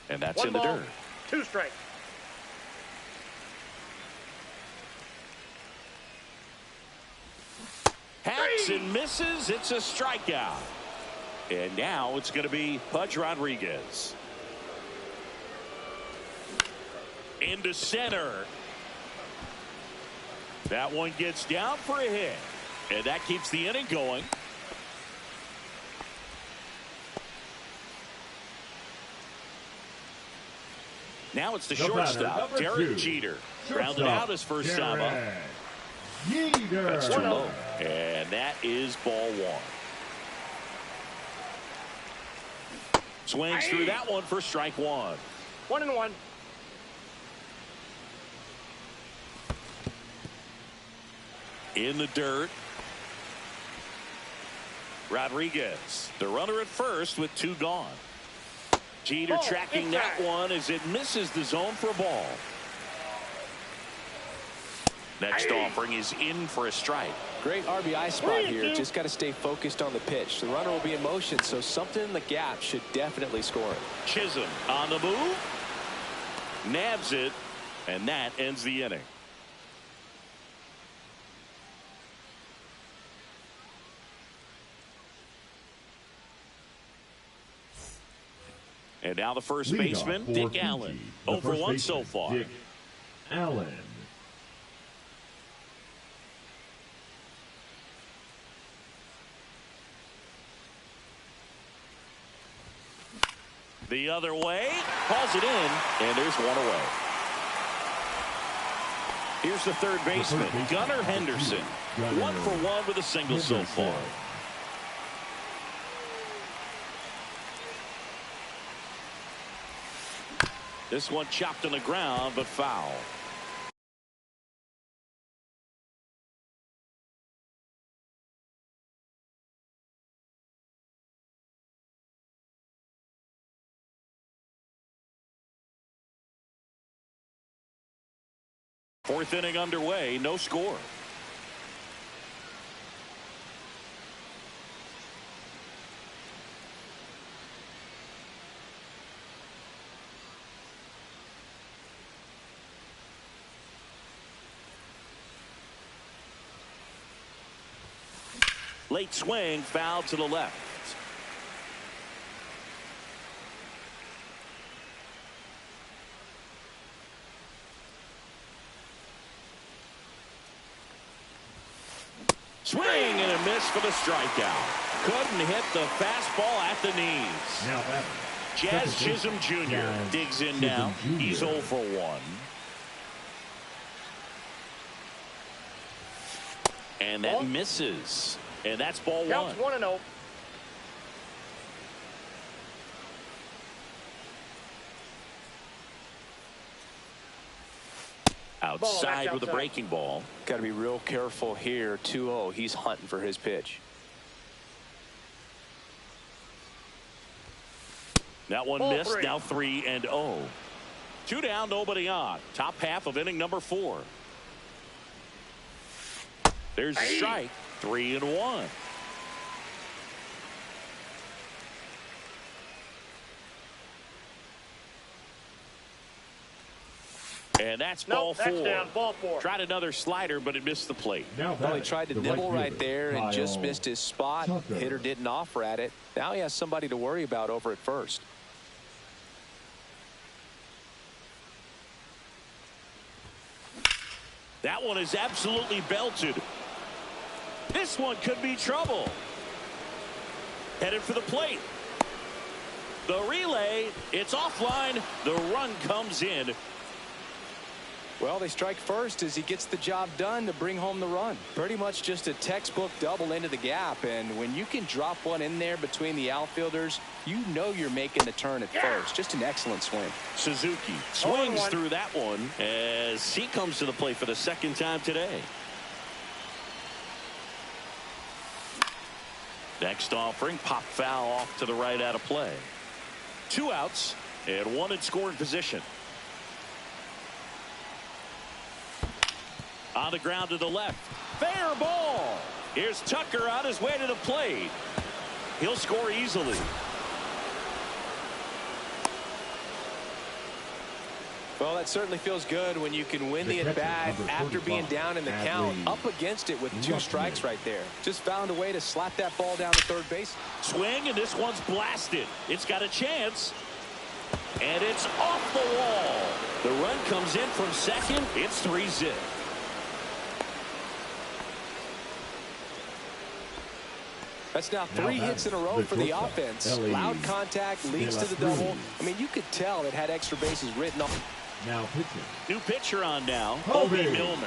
Speaker 1: And that's
Speaker 4: 1
Speaker 1: in the
Speaker 4: ball,
Speaker 1: dirt.
Speaker 4: 2 strikes.
Speaker 1: Hacks and misses. It's a strikeout. And now it's going to be Pudge Rodriguez. Into center. That one gets down for a hit. And that keeps the inning going. Now it's the shortstop, Derek Jeter. Grounded out his first time up. That's too low. And that is ball 1. Swings through that one for strike 1.
Speaker 4: 1-1.
Speaker 1: In the dirt. Rodriguez, the runner at first with 2 gone. Jeter tracking that one as it misses the zone for a ball. Next offering is in for a strike.
Speaker 2: Great RBI spot here. Just got to stay focused on the pitch. The runner will be in motion, so something in the gap should definitely score him.
Speaker 1: Chisholm on the move. Nabs it, and that ends the inning. And now the first
Speaker 3: Leadoff
Speaker 1: baseman,
Speaker 3: for
Speaker 1: Dick
Speaker 3: Fiji,
Speaker 1: Allen.
Speaker 3: the
Speaker 1: 0 for
Speaker 3: first
Speaker 1: 1 so
Speaker 3: baseman,
Speaker 1: far.
Speaker 3: Dick Allen.
Speaker 1: The other way, calls it in, and there's one away. Here's the third baseman, Gunnar Henderson. 1 for 1 with a single so far. This one chopped on the ground, but foul. Fourth inning underway, no score. Late swing, foul to the left. Swing and a miss for the strikeout. Couldn't hit the fastball at the knees.
Speaker 3: Now batter.
Speaker 1: Jazz Chisholm Jr. digs in now. He's 0 for 1. And that misses. And that's ball 1.
Speaker 4: Counts 1-0.
Speaker 1: Outside with a breaking ball.
Speaker 2: Got to be real careful here. 2-0. He's hunting for his pitch.
Speaker 1: That one
Speaker 4: Ball
Speaker 1: missed.
Speaker 4: 3.
Speaker 1: Now 3-0. 2 down, nobody on. Top half of inning number 4. There's a strike. 3-1. And that's ball 4.
Speaker 4: That's down. Ball 4.
Speaker 1: Tried another slider, but it missed the plate.
Speaker 3: Now
Speaker 2: Well, he tried to nibble right there and just
Speaker 3: Kyle
Speaker 2: missed his spot.
Speaker 3: Tucker.
Speaker 2: Hitter didn't offer at it. Now he has somebody to worry about over at first.
Speaker 1: That one is absolutely belted. This one could be trouble. Headed for the plate. The relay, it's offline. The run comes in.
Speaker 2: Well, they strike first as he gets the job done to bring home the run. Pretty much just a textbook double into the gap. And when you can drop one in there between the outfielders, you know you're making the turn at first. Just an excellent swing.
Speaker 1: Suzuki swings through that one as he comes to the plate for the second time today. Next offering, pop foul off to the right out of play. 2 outs and 1 in scoring position. On the ground to the left. Fair ball. Here's Tucker on his way to the plate. He'll score easily.
Speaker 2: Well, that certainly feels good when you can win the at-bat after being down in the count, up against it with 2 strikes right there. Just found a way to slap that ball down to third base.
Speaker 1: Swing, and this one's blasted. It's got a chance. And it's off the wall. The run comes in from second. It's 3-0.
Speaker 2: That's now 3 hits in a row for the offense. Loud contact leads to the double. I mean, you could tell it had extra bases written on.
Speaker 3: Now pitching.
Speaker 1: New pitcher on now.
Speaker 3: Kobe
Speaker 1: Kobe Milner.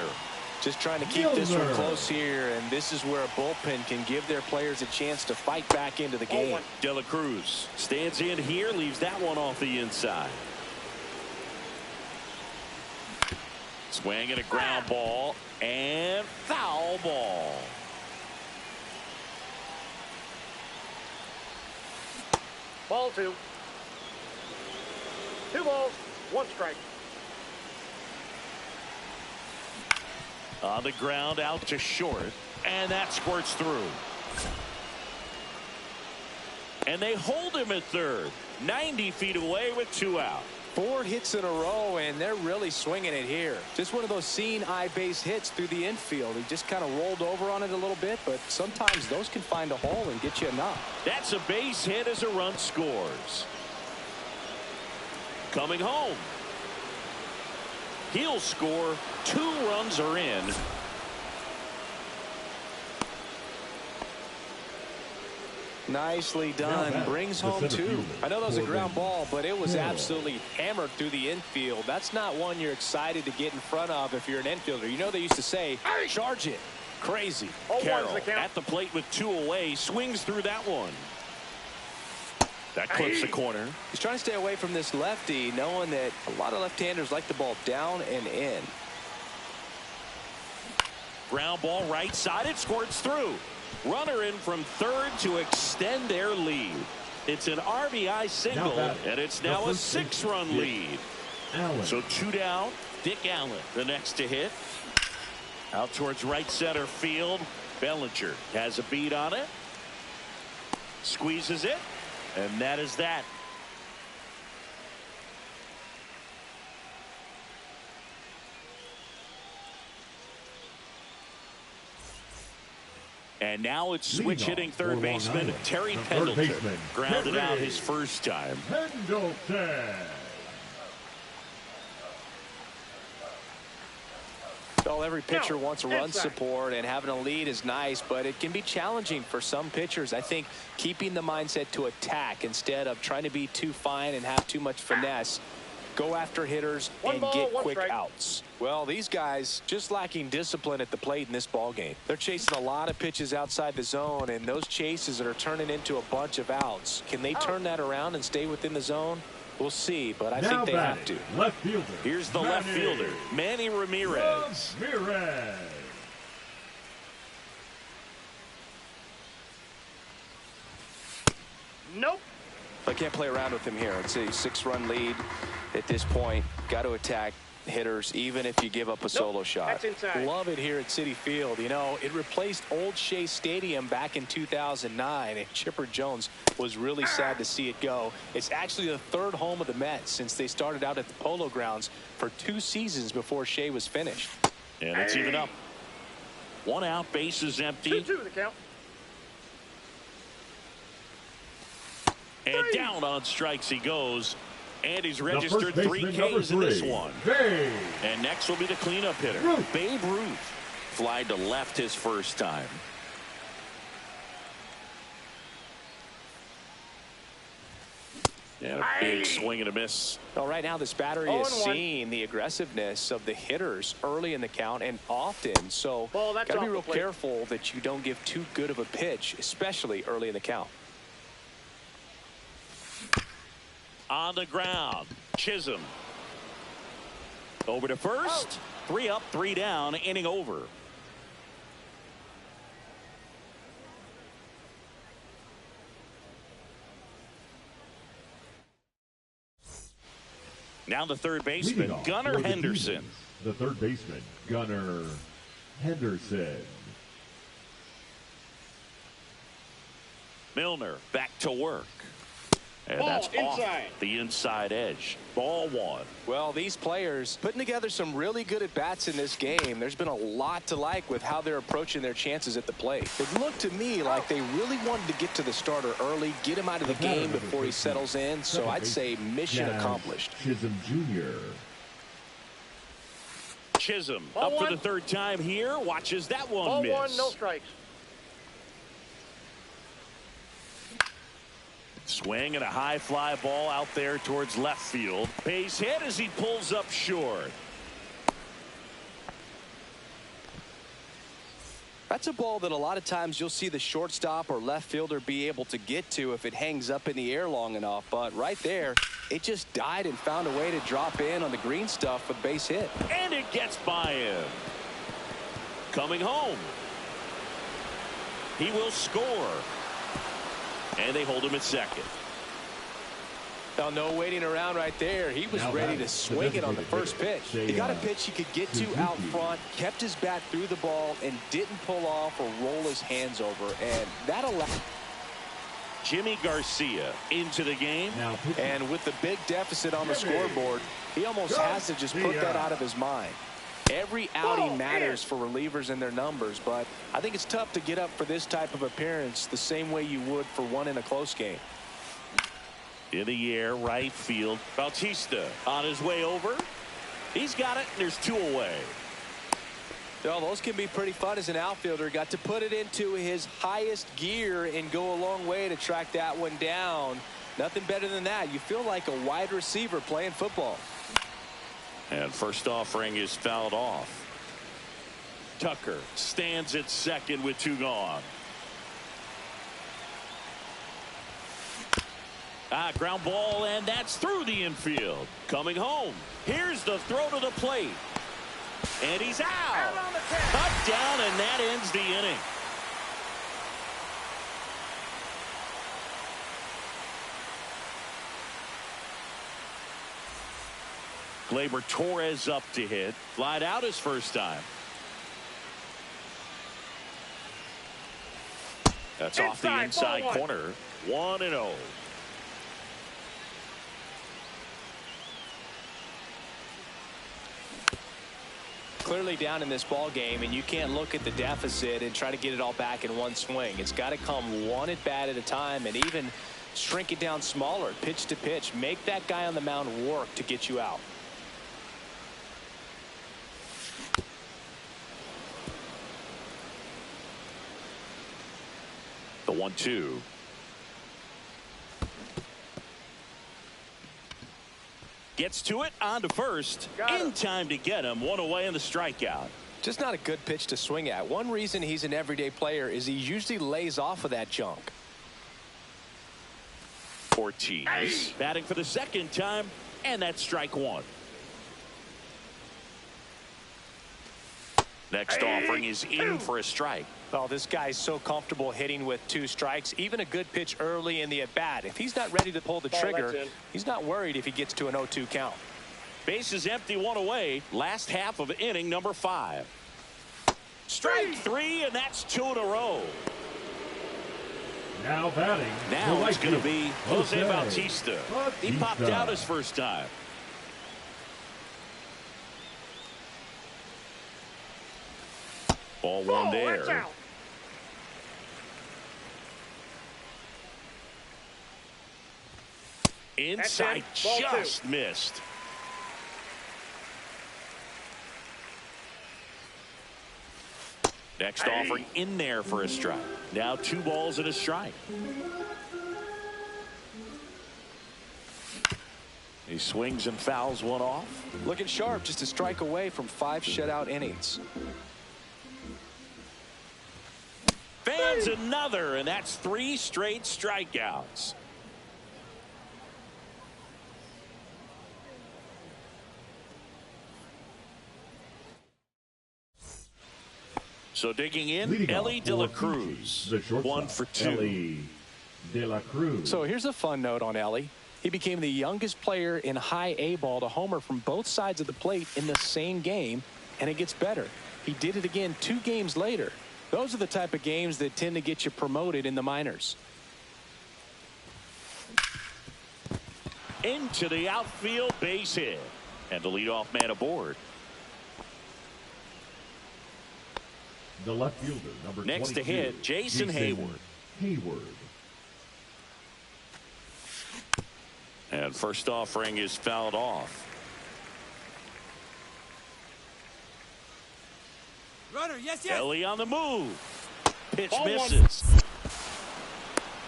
Speaker 2: Just trying to keep this one close here, and this is where a bullpen can give their players a chance to fight back into the game.
Speaker 1: De La Cruz stands in here, leaves that one off the inside. Swing and a ground ball, and foul ball.
Speaker 4: Ball 2. 2 balls, 1 strike.
Speaker 1: On the ground, out to short, and that squirts through. And they hold him at third, 90 feet away with 2 out.
Speaker 2: 4 hits in a row, and they're really swinging it here. Just one of those seeing eye base hits through the infield. He just kind of rolled over on it a little bit, but sometimes those can find a hole and get you enough.
Speaker 1: That's a base hit as a run scores. Coming home. He'll score. 2 runs are in.
Speaker 2: Nicely done. Brings home 2. I know that was a ground ball, but it was absolutely hammered through the infield. That's not one you're excited to get in front of if you're an infielder. You know they used to say, charge it. Crazy.
Speaker 1: Carroll at the plate with 2 away. Swings through that one. That clips the corner.
Speaker 2: He's trying to stay away from this lefty, knowing that a lot of left-handers like the ball down and in.
Speaker 1: Ground ball right side. It squirts through. Runner in from third to extend their lead. It's an RBI single, and it's now a 6-run lead. So 2 down. Dick Allen, the next to hit. Out towards right center field. Bellinger has a beat on it. Squeezes it. And that is that. And now it's switch hitting third baseman Terry Pendleton. Grounded out his first time.
Speaker 3: Pendleton.
Speaker 2: Well, every pitcher wants a run support, and having a lead is nice, but it can be challenging for some pitchers. I think keeping the mindset to attack instead of trying to be too fine and have too much finesse. Go after hitters and get quick outs. Well, these guys just lacking discipline at the plate in this ball game. They're chasing a lot of pitches outside the zone, and those chases that are turning into a bunch of outs. Can they turn that around and stay within the zone? We'll see, but I think they have to.
Speaker 3: Left fielder.
Speaker 1: Here's the left fielder, Manny Ramirez.
Speaker 4: Nope.
Speaker 2: I can't play around with him here. It's a 6-run lead at this point. Got to attack hitters even if you give up a solo shot. Love it here at Citi Field. You know, it replaced Old Shea Stadium back in 2009, and Chipper Jones was really sad to see it go. It's actually the 3rd home of the Mets since they started out at the Polo Grounds for 2 seasons before Shea was finished.
Speaker 1: And it's even up. 1 out, bases empty.
Speaker 4: 2-2 the count.
Speaker 1: And down on strikes he goes. And he's registered 3 Ks in this one. And next will be the cleanup hitter, Babe Ruth. Flied to left his first time. And a big swing and a miss.
Speaker 2: Well, right now this battery is seeing the aggressiveness of the hitters early in the count and often. So got to be real careful that you don't give too good of a pitch, especially early in the count.
Speaker 1: On the ground, Chisholm. Over to first. 3 up, 3 down, inning over. Now the third baseman, Gunnar Henderson.
Speaker 3: The third baseman, Gunnar Henderson.
Speaker 1: Milner back to work. And that's off the inside edge. Ball 1.
Speaker 2: Well, these players putting together some really good at-bats in this game. There's been a lot to like with how they're approaching their chances at the plate. It looked to me like they really wanted to get to the starter early, get him out of the game before he settles in. So I'd say mission accomplished.
Speaker 3: Chisholm Jr.
Speaker 1: Chisholm up for the 3rd time here. Watches that one miss.
Speaker 4: Ball 1, no strikes.
Speaker 1: Swing and a high fly ball out there towards left field. Base hit as he pulls up short.
Speaker 2: That's a ball that a lot of times you'll see the shortstop or left fielder be able to get to if it hangs up in the air long enough. But right there, it just died and found a way to drop in on the green stuff with base hit.
Speaker 1: And it gets by him. Coming home. He will score. And they hold him at second.
Speaker 2: Now, no waiting around right there. He was ready to swing it on the first pitch. He got a pitch he could get to out front, kept his bat through the ball, and didn't pull off or roll his hands over. And that allowed
Speaker 1: Jimmy Garcia into the game.
Speaker 2: And with the big deficit on the scoreboard, he almost has to just put that out of his mind. Every outing matters for relievers and their numbers, but I think it's tough to get up for this type of appearance the same way you would for one in a close game.
Speaker 1: In the air, right field. Bautista on his way over. He's got it, and there's 2 away.
Speaker 2: Well, those can be pretty fun as an outfielder. Got to put it into his highest gear and go a long way to track that one down. Nothing better than that. You feel like a wide receiver playing football.
Speaker 1: And first offering is fouled off. Tucker stands at second with 2 gone. Ground ball, and that's through the infield. Coming home. Here's the throw to the plate. And he's out. Cut down, and that ends the inning. Gleyber Torres up to hit. Flied out his first time. That's off the inside corner. 1-0.
Speaker 2: Clearly down in this ball game, and you can't look at the deficit and try to get it all back in one swing. It's got to come one at bat at a time, and even shrink it down smaller, pitch to pitch. Make that guy on the mound work to get you out.
Speaker 1: The 1-2. Gets to it, on to first. In time to get him. 1 away in the strikeout.
Speaker 2: Just not a good pitch to swing at. One reason he's an everyday player is he usually lays off of that junk.
Speaker 1: Ortiz batting for the second time, and that's strike 1. Next offering is in for a strike.
Speaker 2: Oh, this guy's so comfortable hitting with 2 strikes. Even a good pitch early in the at-bat. If he's not ready to pull the trigger, he's not worried if he gets to an 0-2 count.
Speaker 1: Base is empty, 1 away. Last half of inning number 5. Strike 3, and that's 2 in a row.
Speaker 3: Now batting.
Speaker 1: Now it's going to be Jose Bautista. He popped out his first time. Ball 1 there. Inside, just missed. Next offering in there for a strike. Now 2 balls and a strike. He swings and fouls one off.
Speaker 2: Looking sharp, just a strike away from 5 shutout innings.
Speaker 1: Fans another, and that's 3 straight strikeouts. So digging in, Ellie De La Cruz, 1 for 2.
Speaker 3: Ellie De La Cruz.
Speaker 2: So here's a fun note on Ellie. He became the youngest player in high A ball to homer from both sides of the plate in the same game, and it gets better. He did it again 2 games later. Those are the type of games that tend to get you promoted in the minors.
Speaker 1: Into the outfield, base hit, and the leadoff man aboard.
Speaker 3: The left fielder, number 22.
Speaker 1: Next to hit, Jason Hayward. And first offering is fouled off.
Speaker 6: Runner, yes.
Speaker 1: Ellie on the move. Pitch misses.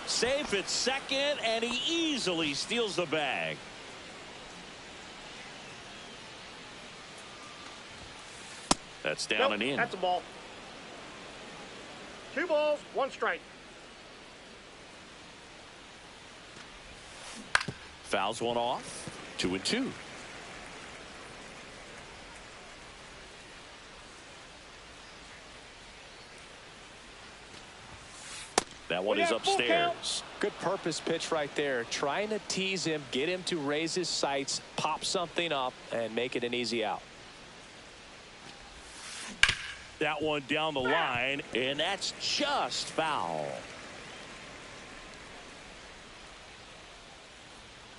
Speaker 1: Safe at second, and he easily steals the bag. That's down and in.
Speaker 4: That's a ball. 2 balls, 1 strike.
Speaker 1: Fouls one off. 2-2. That one is upstairs.
Speaker 2: Good purpose pitch right there. Trying to tease him, get him to raise his sights, pop something up, and make it an easy out.
Speaker 1: That one down the line, and that's just foul.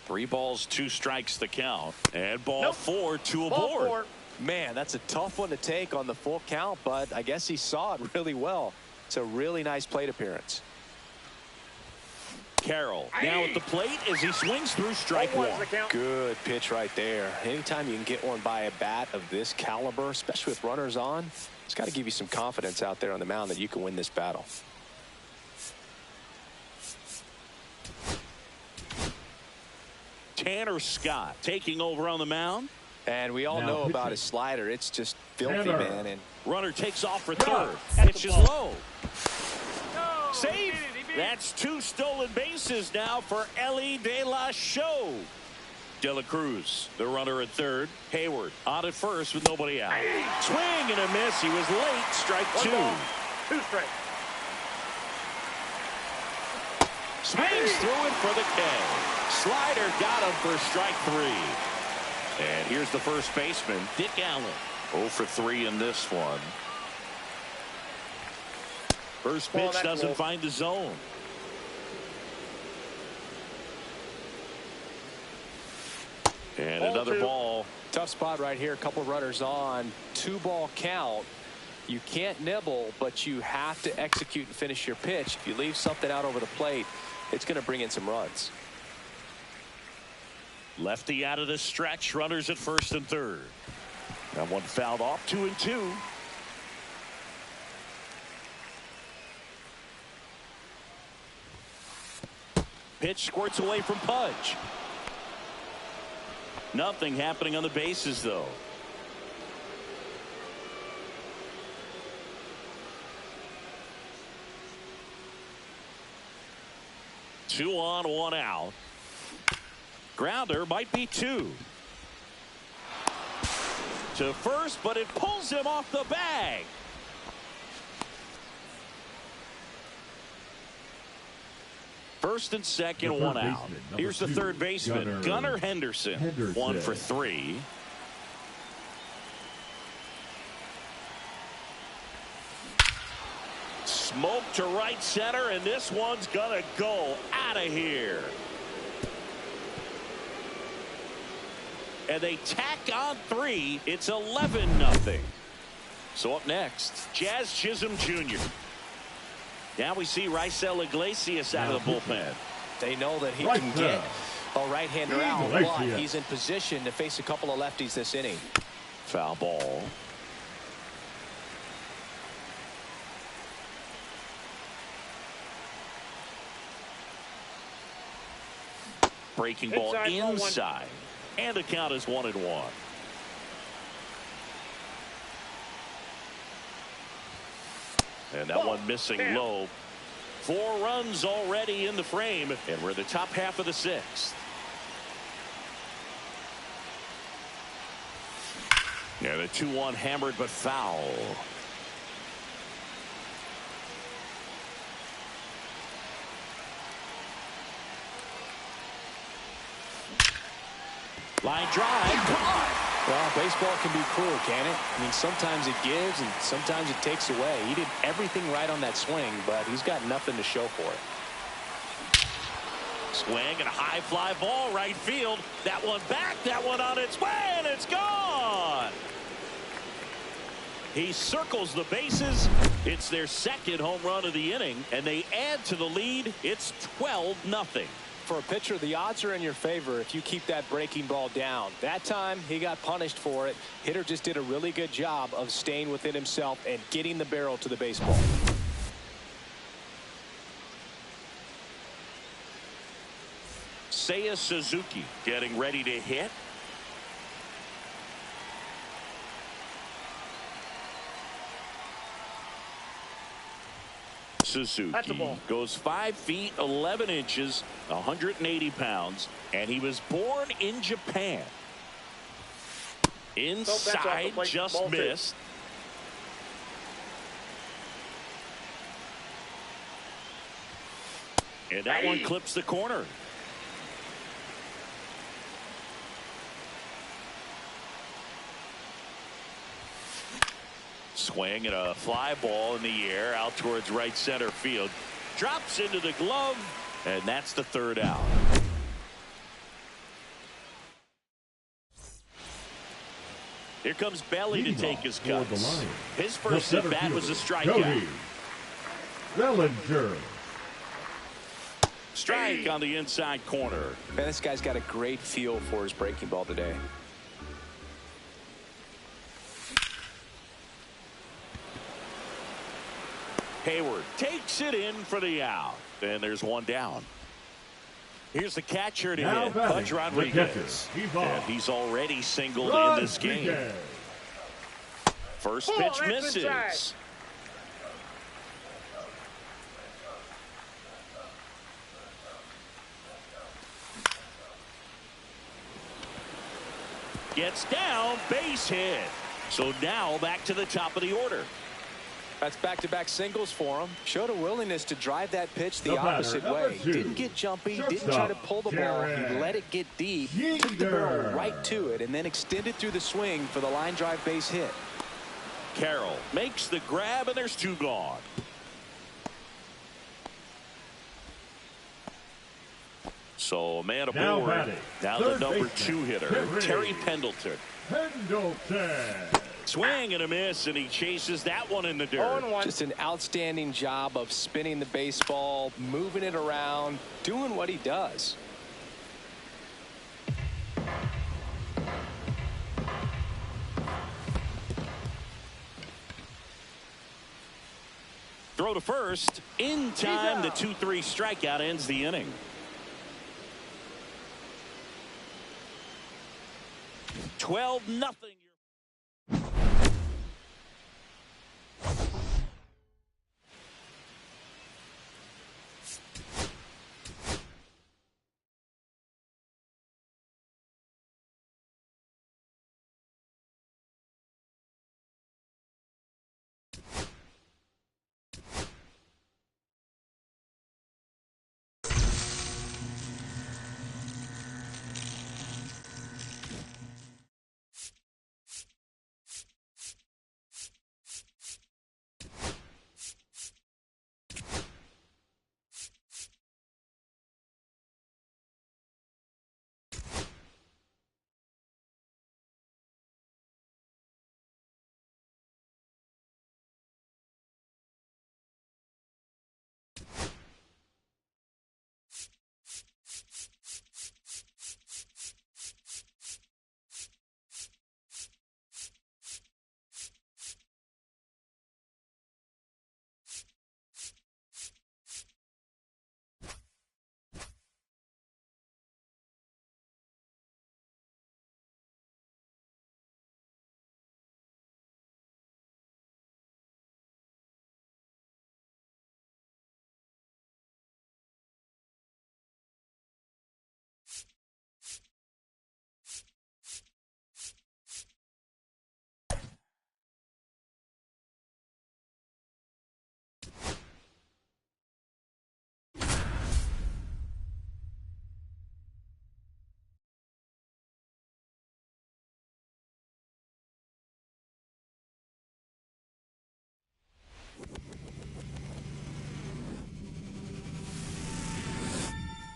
Speaker 1: 3 balls, 2 strikes the count. And ball 4, 2 aboard.
Speaker 2: Man, that's a tough one to take on the full count, but I guess he saw it really well. It's a really nice plate appearance.
Speaker 1: Carroll now at the plate as he swings through strike one.
Speaker 2: Good pitch right there. Anytime you can get one by a bat of this caliber, especially with runners on, it's got to give you some confidence out there on the mound that you can win this battle.
Speaker 1: Tanner Scott taking over on the mound.
Speaker 2: And we all know about his slider. It's just filthy, man. And
Speaker 1: runner takes off for third. Pitch is low. Save. That's 2 stolen bases now for Ellie De La Show. De La Cruz, the runner at third. Hayward on at first with nobody out. Swing and a miss. He was late. Strike 2.
Speaker 4: 2 strikes.
Speaker 1: Swings through it for the K. Slider got him for strike 3. And here's the first baseman, Dick Allen. 0 for 3 in this one. First pitch doesn't find the zone. And another ball.
Speaker 2: Tough spot right here. A couple runners on. 2-ball count. You can't nibble, but you have to execute and finish your pitch. If you leave something out over the plate, it's going to bring in some runs.
Speaker 1: Lefty out of the stretch. Runners at first and third. That one fouled off. 2-2. Pitch squirts away from Pudge. Nothing happening on the bases, though. Two on, 1 out. Grounder might be 2. To first, but it pulls him off the bag. First and second, 1 out. Here's the third baseman, Gunnar Henderson. 1 for 3. Smoke to right center, and this one's gonna go out of here. And they tack on 3. It's 11-0. So up next, Jazz Chisholm Jr. Now we see Raisel Iglesias out of the bullpen.
Speaker 2: They know that he can get a right-hander out, but he's in position to face a couple of lefties this inning.
Speaker 1: Foul ball. Breaking ball inside. And the count is 1-1. And that one missing low. 4 runs already in the frame, and we're in the top half of the 6th. Yeah, the 2-1 hammered but foul. Line drive.
Speaker 2: Well, baseball can be cruel, can it? I mean, sometimes it gives and sometimes it takes away. He did everything right on that swing, but he's got nothing to show for it.
Speaker 1: Swing and a high fly ball right field. That one back, that one on its way, and it's gone. He circles the bases. It's their second home run of the inning, and they add to the lead. It's 12-0.
Speaker 2: For a pitcher, the odds are in your favor if you keep that breaking ball down. That time, he got punished for it. Hitter just did a really good job of staying within himself and getting the barrel to the baseball.
Speaker 1: Seiya Suzuki getting ready to hit. Suzuki goes 5 feet 11 inches, 180 pounds, and he was born in Japan. Inside, just missed. And that one clips the corner. Swing and a fly ball in the air out towards right center field. Drops into the glove, and that's the 3rd out. Here comes Belly to take his cuts. His first at bat was a strikeout.
Speaker 3: Bellinger.
Speaker 1: Strike on the inside corner.
Speaker 2: Man, this guy's got a great feel for his breaking ball today.
Speaker 1: Hayward takes it in for the out. And there's one down. Here's the catcher to hit, Pudge Rodriguez. And he's already singled in this game. First pitch misses. Gets down, base hit. So now back to the top of the order.
Speaker 2: That's back-to-back singles for him. Showed a willingness to drive that pitch the opposite way. Didn't get jumpy, didn't try to pull the ball. He let it get deep, took the barrel right to it, and then extended through the swing for the line drive base hit.
Speaker 1: Carroll makes the grab, and there's two gone. So a man aboard. Now the number 2 hitter, Terry Pendleton. Swing and a miss, and he chases that one in the dirt.
Speaker 2: Just an outstanding job of spinning the baseball, moving it around, doing what he does.
Speaker 1: Throw to first. In time, the 2-3 strikeout ends the inning. 12-0.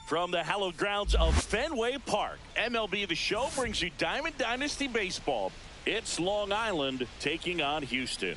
Speaker 1: From the hallowed grounds of Fenway Park, MLB The Show brings you Diamond Dynasty Baseball. It's Long Island taking on Houston.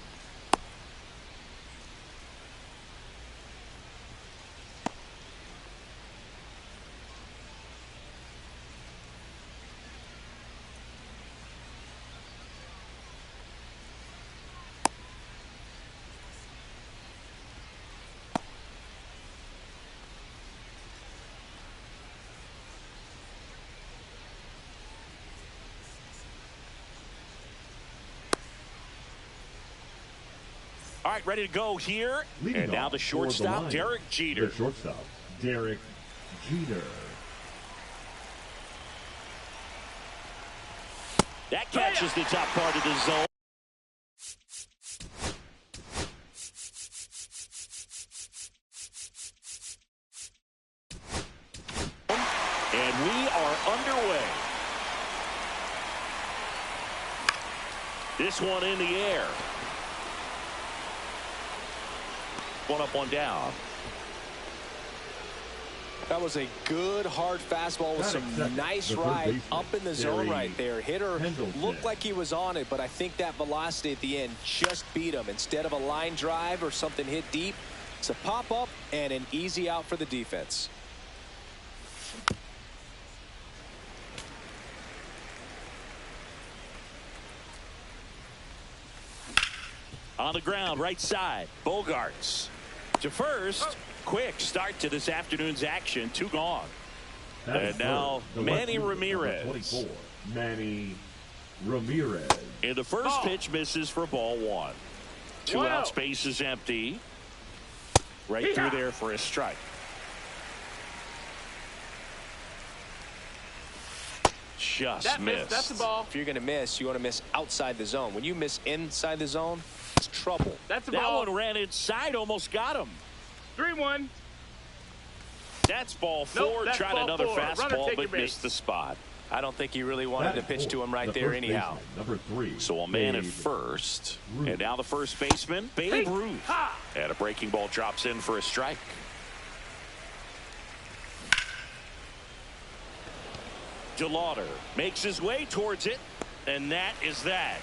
Speaker 1: All right, ready to go here. And now the shortstop, Derek Jeter.
Speaker 3: The shortstop, Derek Jeter.
Speaker 1: That catches the top part of the zone. And we are underway. This one in the air. One up, one down.
Speaker 2: That was a good hard fastball with some nice ride up in the zone right there. Hitter looked like he was on it, but I think that velocity at the end just beat him. Instead of a line drive or something hit deep, it's a pop up and an easy out for the defense.
Speaker 1: On the ground, right side. Bogarts to first. Quick start to this afternoon's action. 2 gone. And now Manny Ramirez.
Speaker 3: 24, Manny Ramirez.
Speaker 1: And the first pitch misses for ball 1. 2 out, space is empty. Right through there for a strike. Just missed.
Speaker 2: That's the ball. If you're going to miss, you want to miss outside the zone. When you miss inside the zone, it's trouble.
Speaker 4: That's the
Speaker 1: ball.
Speaker 4: ball.
Speaker 1: That one ran inside, almost got him.
Speaker 4: 3-1.
Speaker 1: That's ball 4.
Speaker 4: Nope,
Speaker 1: Tried another fastball, but missed the spot.
Speaker 2: I don't think he really wanted to pitch to him right there anyhow.
Speaker 3: Number 3.
Speaker 1: So a man at first. And now the first baseman, Babe Ruth. And a breaking ball drops in for a strike. DeLauder makes his way towards it. And that is that.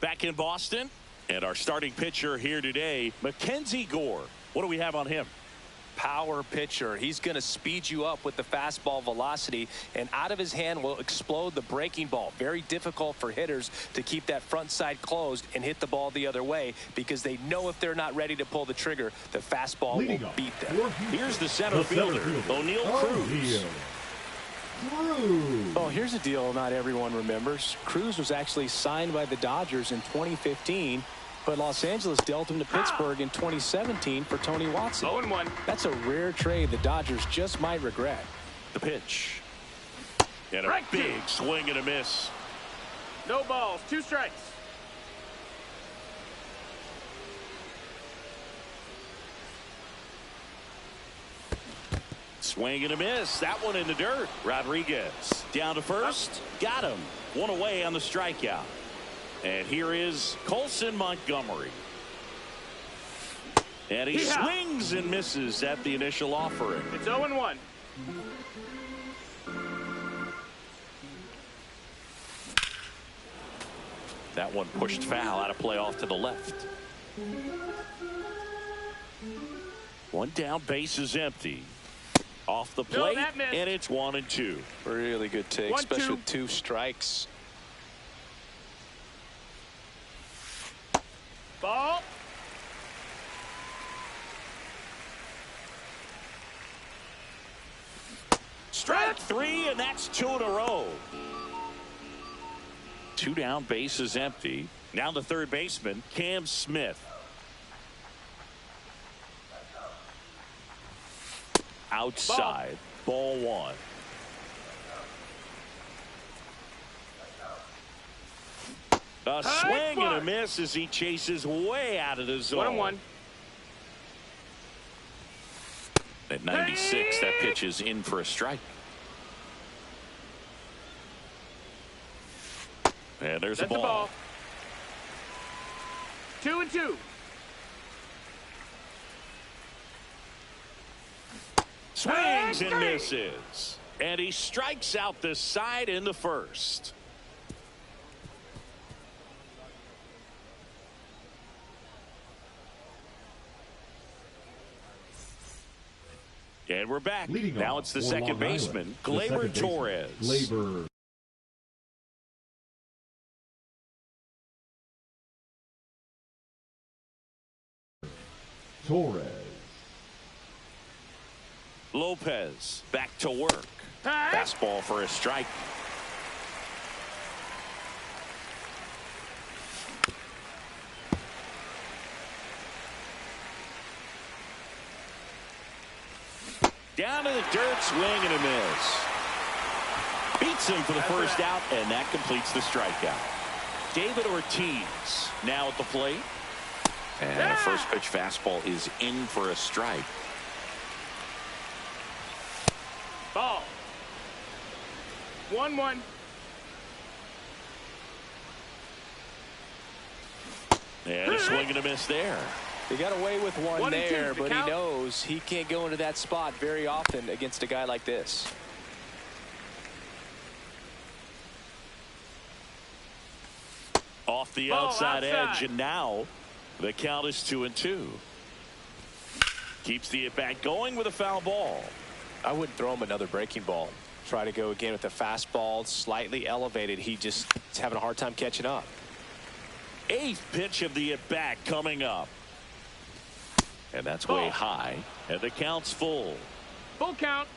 Speaker 1: Back in Boston, and our starting pitcher here today, Mackenzie Gore. What do we have on him?
Speaker 2: Power pitcher. He's going to speed you up with the fastball velocity, and out of his hand will explode the breaking ball. Very difficult for hitters to keep that front side closed and hit the ball the other way, because they know if they're not ready to pull the trigger, the fastball will beat them.
Speaker 1: Here's the center fielder, O'Neal Cruz.
Speaker 6: Well, here's a deal not everyone remembers. Cruz was actually signed by the Dodgers in 2015, but Los Angeles dealt him to Pittsburgh in 2017 for Tony Watson.
Speaker 4: 0-1.
Speaker 6: That's a rare trade the Dodgers just might regret.
Speaker 1: The pitch. And a big swing and a miss.
Speaker 4: No balls. 2 strikes.
Speaker 1: Swing and a miss. That one in the dirt. Rodriguez down to first. Got him. 1 away on the strikeout. And here is Colson Montgomery. And he swings and misses at the initial offering.
Speaker 4: It's 0-1.
Speaker 1: That one pushed foul out of play off to the left. 1 down, base is empty. Off the plate, and it's 1-2.
Speaker 2: Really good take, especially with 2 strikes.
Speaker 4: Ball.
Speaker 1: Strike 3, and that's 2 in a row. 2 down, base is empty. Now the third baseman, Cam Smith. Outside, ball 1. A swing and a miss as he chases way out of the zone.
Speaker 4: 1-1.
Speaker 1: At 96, that pitch is in for a strike. And there's a ball.
Speaker 4: 2-2.
Speaker 1: Swings and misses. And he strikes out the side in the first. And we're back. Now it's the second baseman, Gleyber Torres.
Speaker 3: Gleyber Torres.
Speaker 1: Lopez back to work. Fastball for a strike. Down to the dirt, swing and a miss. Beats him for the first out, and that completes the strikeout. David Ortiz now at the plate. And the first pitch fastball is in for a strike.
Speaker 4: Ball. 1-1.
Speaker 1: And a swing and a miss there.
Speaker 2: He got away with one there, but he knows he can't go into that spot very often against a guy like this.
Speaker 1: Off the
Speaker 4: Ball
Speaker 1: outside
Speaker 4: outside.
Speaker 1: edge, and now the count is 2-2. Keeps the at-bat going with a foul ball.
Speaker 2: I wouldn't throw him another breaking ball. Try to go again with a fastball, slightly elevated. He just is having a hard time catching up.
Speaker 1: 8th pitch of the at-bat coming up. And that's way high. And the count's full.
Speaker 4: Full count.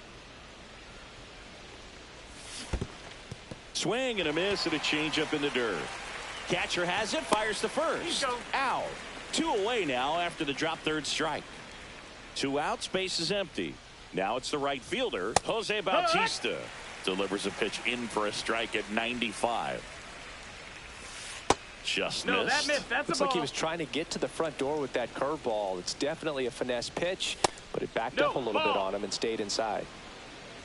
Speaker 1: Swing and a miss and a changeup in the dirt. Catcher has it, fires to first. Out. 2 away now after the drop third strike. 2 outs, base is empty. Now it's the right fielder, Jose Bautista. Delivers a pitch in for a strike at 95. Just
Speaker 4: No,
Speaker 1: missed.
Speaker 4: that missed. That's
Speaker 2: Looks
Speaker 4: a ball.
Speaker 2: like he was trying to get to the front door with that curveball. It's definitely a finesse pitch, but it backed up a little bit on him and stayed inside.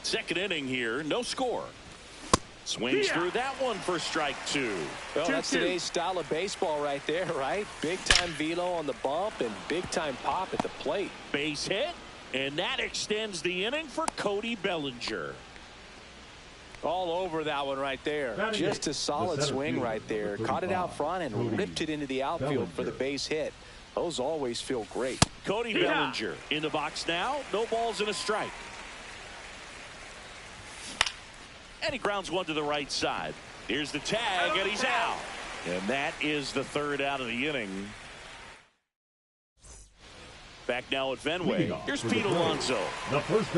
Speaker 1: Second inning here, no score. Swings through that one for strike 2.
Speaker 2: Well,
Speaker 4: 2-2.
Speaker 2: that's today's style of baseball right there, right? Big-time velo on the bump and big-time pop at the plate.
Speaker 1: Base hit, and that extends the inning for Cody Bellinger.
Speaker 2: All over that one right there. Just a solid swing right there. Caught it out front and ripped it into the outfield for the base hit. Those always feel great.
Speaker 1: Cody Bellinger in the box now. No balls and a strike. And he grounds one to the right side. Here's the tag, and he's out. And that is the 3rd out of the inning. Back now at Fenway. Here's Pete Alonso.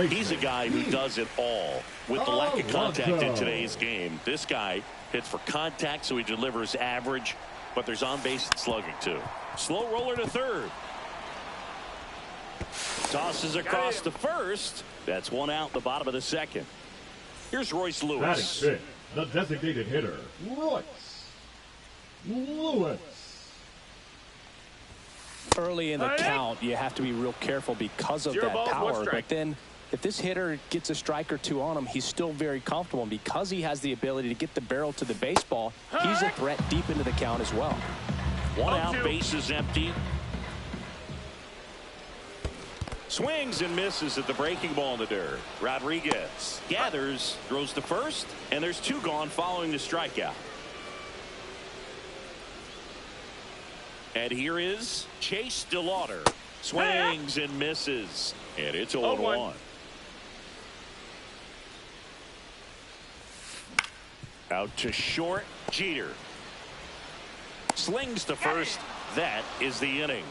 Speaker 1: He's a guy who does it all. With the lack of contact in today's game, this guy hits for contact, so he delivers average, but there's on-base and slugging, too. Slow roller to third. Tosses across to first. That's 1 out in the bottom of the 2nd. Here's Royce Lewis.
Speaker 3: The designated hitter, Royce Lewis.
Speaker 6: Early in the count, you have to be real careful because of
Speaker 4: 0
Speaker 6: that
Speaker 4: balls, 1
Speaker 6: power.
Speaker 4: strike.
Speaker 6: But then if this hitter gets a strike or 2 on him, he's still very comfortable. And because he has the ability to get the barrel to the baseball, he's a threat deep into the count as well.
Speaker 1: 1 out, base is empty. Swings and misses at the breaking ball in the dirt. Rodriguez gathers, throws to first, and there's 2 gone following the strikeout. And here is Chase DeLauder. Swings and misses, and it's 0-1. Out to short, Jeter. Slings to first. That is the inning.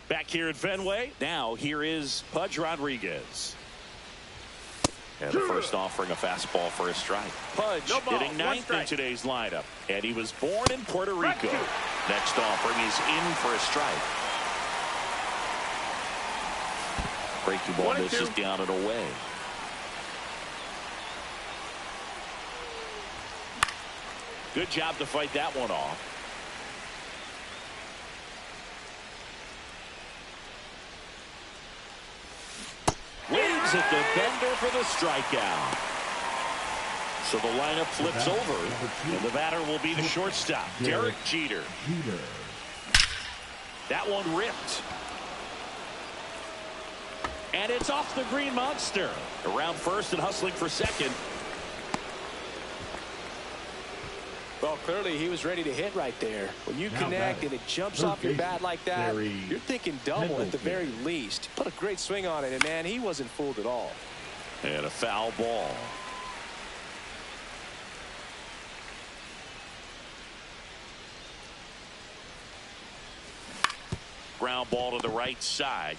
Speaker 1: Back here at Fenway. Now here is Pudge Rodriguez. And the first offering a fastball for a strike. Pudge hitting 9th in today's lineup. And he was born in Puerto Rico. Next offering is in for a strike. Breaking ball misses down and away. Good job to fight that one off. Waves at the bender for the strikeout. So the lineup flips over, and the batter will be the shortstop, Derek Jeter. That one ripped. And it's off the green monster. Around first and hustling for second.
Speaker 2: Well, clearly he was ready to hit right there. When you connect and it jumps off your bat like that, you're thinking double at the very least. Put a great swing on it, and man, he wasn't fooled at all.
Speaker 1: And a foul ball. Ground ball to the right side.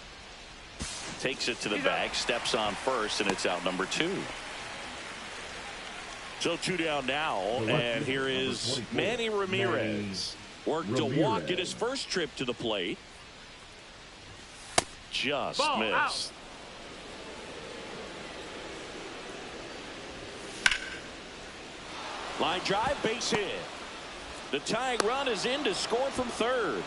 Speaker 1: Takes it to the bag, steps on first, and it's out number 2. So 2 down now, and here is Manny Ramirez. Worked to walk at his first trip to the plate. Just missed. Line drive, base hit. The tying run is in to score from third.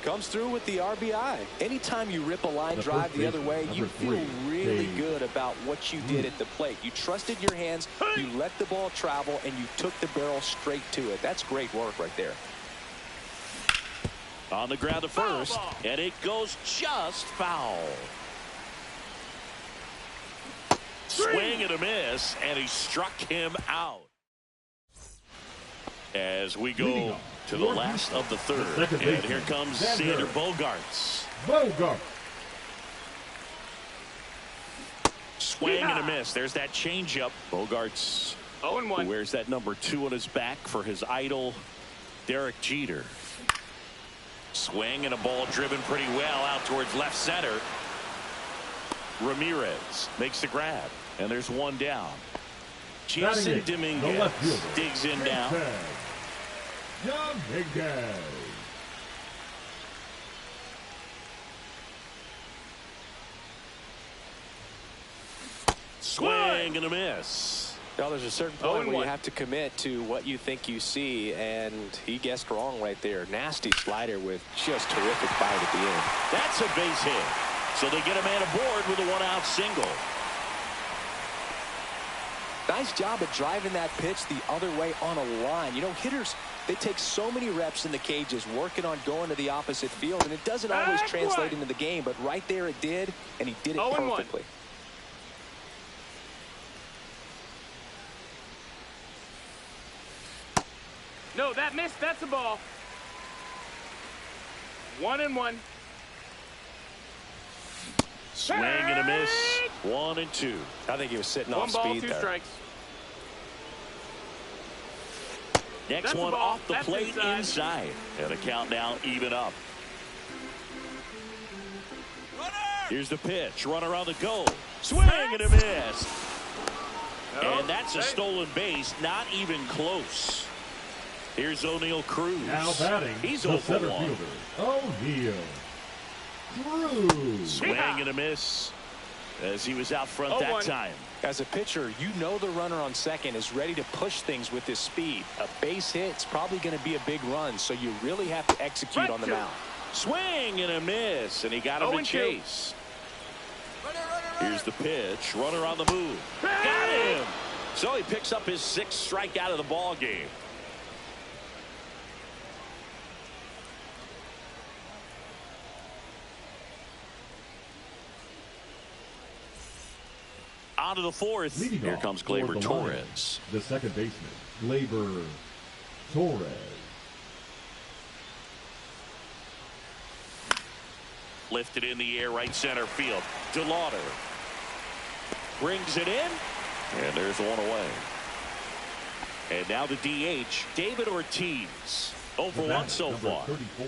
Speaker 2: Comes through with the RBI. Anytime you rip a line drive the other way, you feel really good about what you did at the plate. You trusted your hands, you let the ball travel, and you took the barrel straight to it. That's great work right there.
Speaker 1: On the ground to first, and it goes just foul. Swing and a miss, and he struck him out. As we go to the last of the third, and here comes Xander Bogaerts. Swing and a miss. There's that changeup. Bogaerts, who wears that number 2 on his back for his idol, Derek Jeter. Swing and a ball driven pretty well out towards left center. Ramirez makes the grab, and there's one down. Jason Dominguez digs in now. Swing and a miss.
Speaker 6: Well, there's a certain point where you have to commit to what you think you see, and he guessed wrong right there. Nasty slider with just terrific bite at the end.
Speaker 1: That's a base hit. So they get a man aboard with a 1-out single.
Speaker 2: Nice job at driving that pitch the other way on a line. You know, hitters, they take so many reps in the cages working on going to the opposite field, and it doesn't always translate into the game, but right there it did, and he did it perfectly.
Speaker 4: No, that missed. That's a ball. 1-1.
Speaker 1: Swing and a miss. 1-2.
Speaker 6: I think he was sitting off speed there.
Speaker 4: 1 ball, 2 strikes.
Speaker 1: Next one off the plate inside. And the count now even up. Here's the pitch. Runner on the go. Swing and a miss. And that's a stolen base. Not even close. Here's O'Neal Cruz.
Speaker 3: Now batting,
Speaker 1: he's
Speaker 3: the
Speaker 1: 0 for
Speaker 3: center
Speaker 1: 1.
Speaker 3: fielder, O'Neal Cruz.
Speaker 1: Swing and a miss as he was out front that time.
Speaker 6: As a pitcher, you know the runner on second is ready to push things with his speed. A base hit's probably going to be a big run, so you really have to execute on the mound.
Speaker 1: Swing and a miss, and he got him to chase. Here's the pitch. Runner on the move. Got him. So he picks up his 6th strikeout of the ball game. On to the 4th. Here comes Gleyber Torres.
Speaker 3: The second baseman, Gleyber Torres.
Speaker 1: Lifted in the air, right center field. DeLauder brings it in, and there's one away. And now the DH, David Ortiz. 0 for 1 so far.
Speaker 3: 34.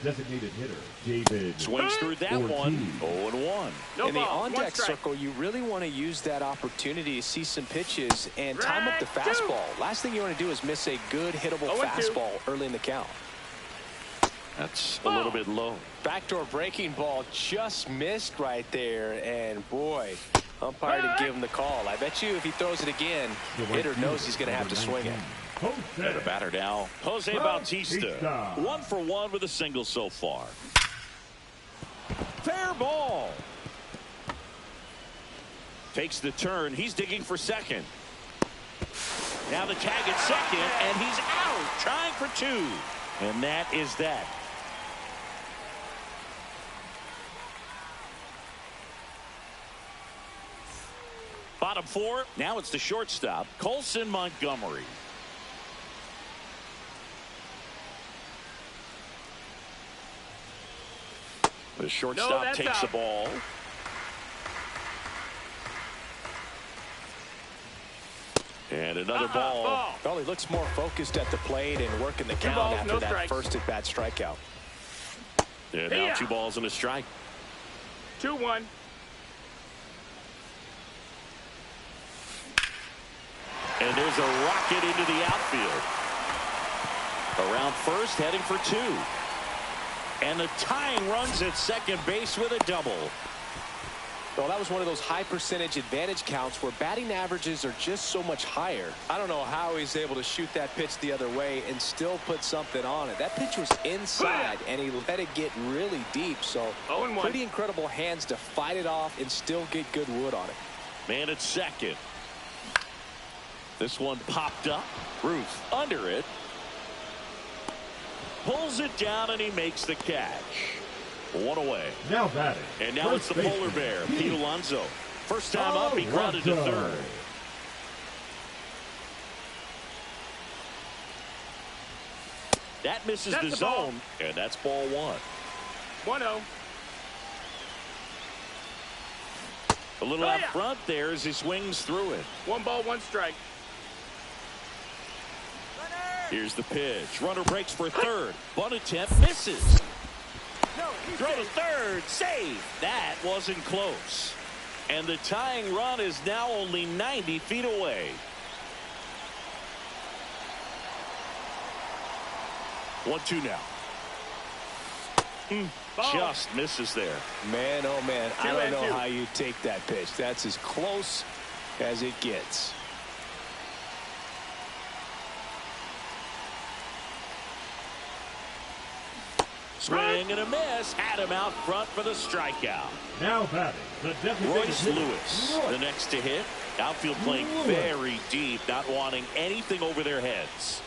Speaker 3: Designated hitter, David
Speaker 1: swings through that one. 0-1.
Speaker 6: In the on-deck circle, you really want to use that opportunity to see some pitches and time up the fastball. Last thing you want to do is miss a good hittable fastball early in the count.
Speaker 1: That's a little bit low.
Speaker 6: Backdoor breaking ball just missed right there, and boy, umpire didn't give him the call. I bet you if he throws it again, hitter knows he's going to have to swing it.
Speaker 1: And the batter now, Jose Bautista. 1 for 1 with a single so far. Fair ball. Takes the turn. He's digging for second. Now the tag at second, and he's out, trying for 2. And that is that. Bottom 4. Now it's the shortstop, Colson Montgomery. The shortstop takes the ball. And another ball.
Speaker 6: Well, he looks more focused at the plate and working the count after that first at-bat strikeout.
Speaker 1: And now 2 balls and a strike.
Speaker 4: 2-1.
Speaker 1: And there's a rocket into the outfield. Around first, heading for 2. And the tying runs at second base with a double.
Speaker 6: Well, that was one of those high percentage advantage counts where batting averages are just so much higher. I don't know how he's able to shoot that pitch the other way and still put something on it. That pitch was inside, and he let it get really deep. So pretty incredible hands to fight it off and still get good wood on it.
Speaker 1: Man at second. This one popped up. Ruth under it. Pulls it down, and he makes the catch. One away.
Speaker 3: Now batting.
Speaker 1: And now it's the polar bear, Pete Alonso. First time up, he grounded to third. That misses the zone, and that's ball one.
Speaker 4: 1-0.
Speaker 1: A little out front there as he swings through it.
Speaker 4: 1 ball, 1 strike.
Speaker 1: Here's the pitch. Runner breaks for third. Bunt attempt misses. Throw to third. Save. That wasn't close. And the tying run is now only 90 feet away. 1-2 now. Just misses there.
Speaker 2: Man, oh man, I don't know how you take that pitch. That's as close as it gets.
Speaker 1: Swing and a miss. Had him out front for the strikeout.
Speaker 3: Now batting, the
Speaker 1: Royce Lewis, the next to hit. Outfield playing very deep, not wanting anything over their heads.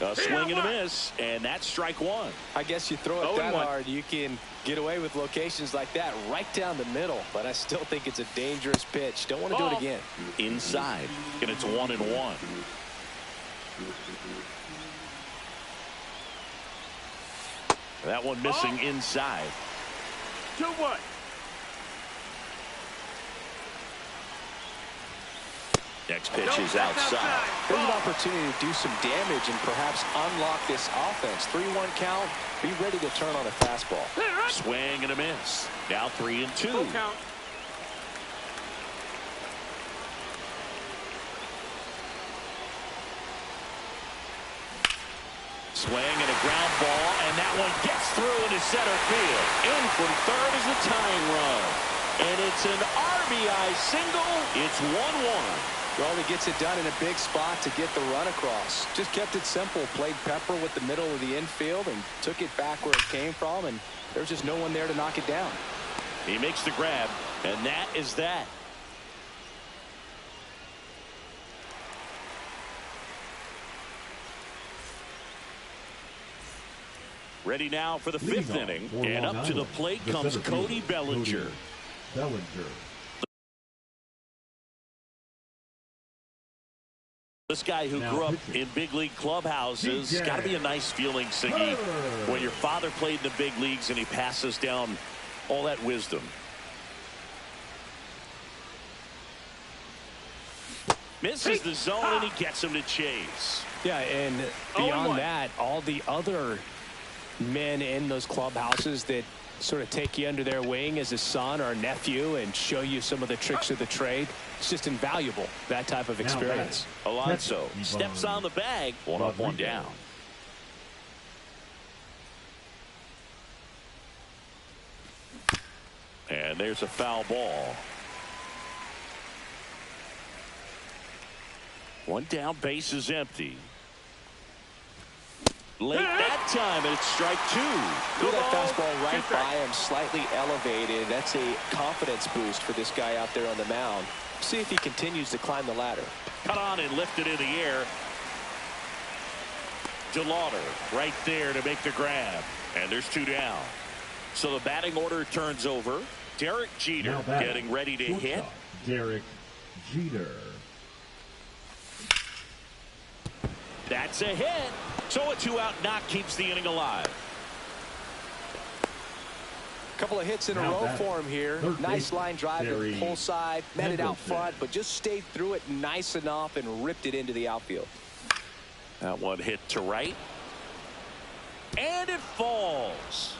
Speaker 1: A swing and a miss, and that's strike one.
Speaker 2: I guess you throw it that hard, you can get away with locations like that right down the middle, but I still think it's a dangerous pitch. Don't want to do it again.
Speaker 1: Inside, and it's 1-1. That one missing inside.
Speaker 4: 2-1.
Speaker 1: Next pitch is outside.
Speaker 2: There's an opportunity to do some damage and perhaps unlock this offense. 3-1 count. Be ready to turn on a fastball.
Speaker 1: Swing and a miss. Now 3-2.
Speaker 4: Full count.
Speaker 1: Swing and a ground ball, and that one gets through into center field. In from third is the tying run. And it's an RBI single. It's 1-1.
Speaker 2: Well, he gets it done in a big spot to get the run across. Just kept it simple. Played pepper with the middle of the infield and took it back where it came from, and there's just no one there to knock it down.
Speaker 1: He makes the grab, and that is that. Ready now for the fifth inning, and up to the plate comes Cody Bellinger. This guy who grew up in big league clubhouses, got to be a nice feeling, Siggy, when your father played in the big leagues and he passes down all that wisdom. Misses the zone, and he gets him to chase.
Speaker 2: Yeah, and beyond that, all the other men in those clubhouses that sort of take you under their wing as a son or a nephew and show you some of the tricks of the trade. It's just invaluable, that type of experience.
Speaker 1: Alonso steps on the bag. 1 up, 1 down. And there's a foul ball. 1 down, base is empty. Late that time, and it's strike 2.
Speaker 2: Threw that fastball right by him, slightly elevated. That's a confidence boost for this guy out there on the mound. See if he continues to climb the ladder.
Speaker 1: Cut on and lifted in the air. DeLauder right there to make the grab. And there's 2 down. So the batting order turns over. Derek Jeter getting ready to hit.
Speaker 3: Derek Jeter.
Speaker 1: That's a hit. So a 2-out knock keeps the inning alive.
Speaker 2: Couple of hits in a row for him here. Nice line drive to the pull side. Met it out front, but just stayed through it nice enough and ripped it into the outfield.
Speaker 1: That one hit to right. And it falls.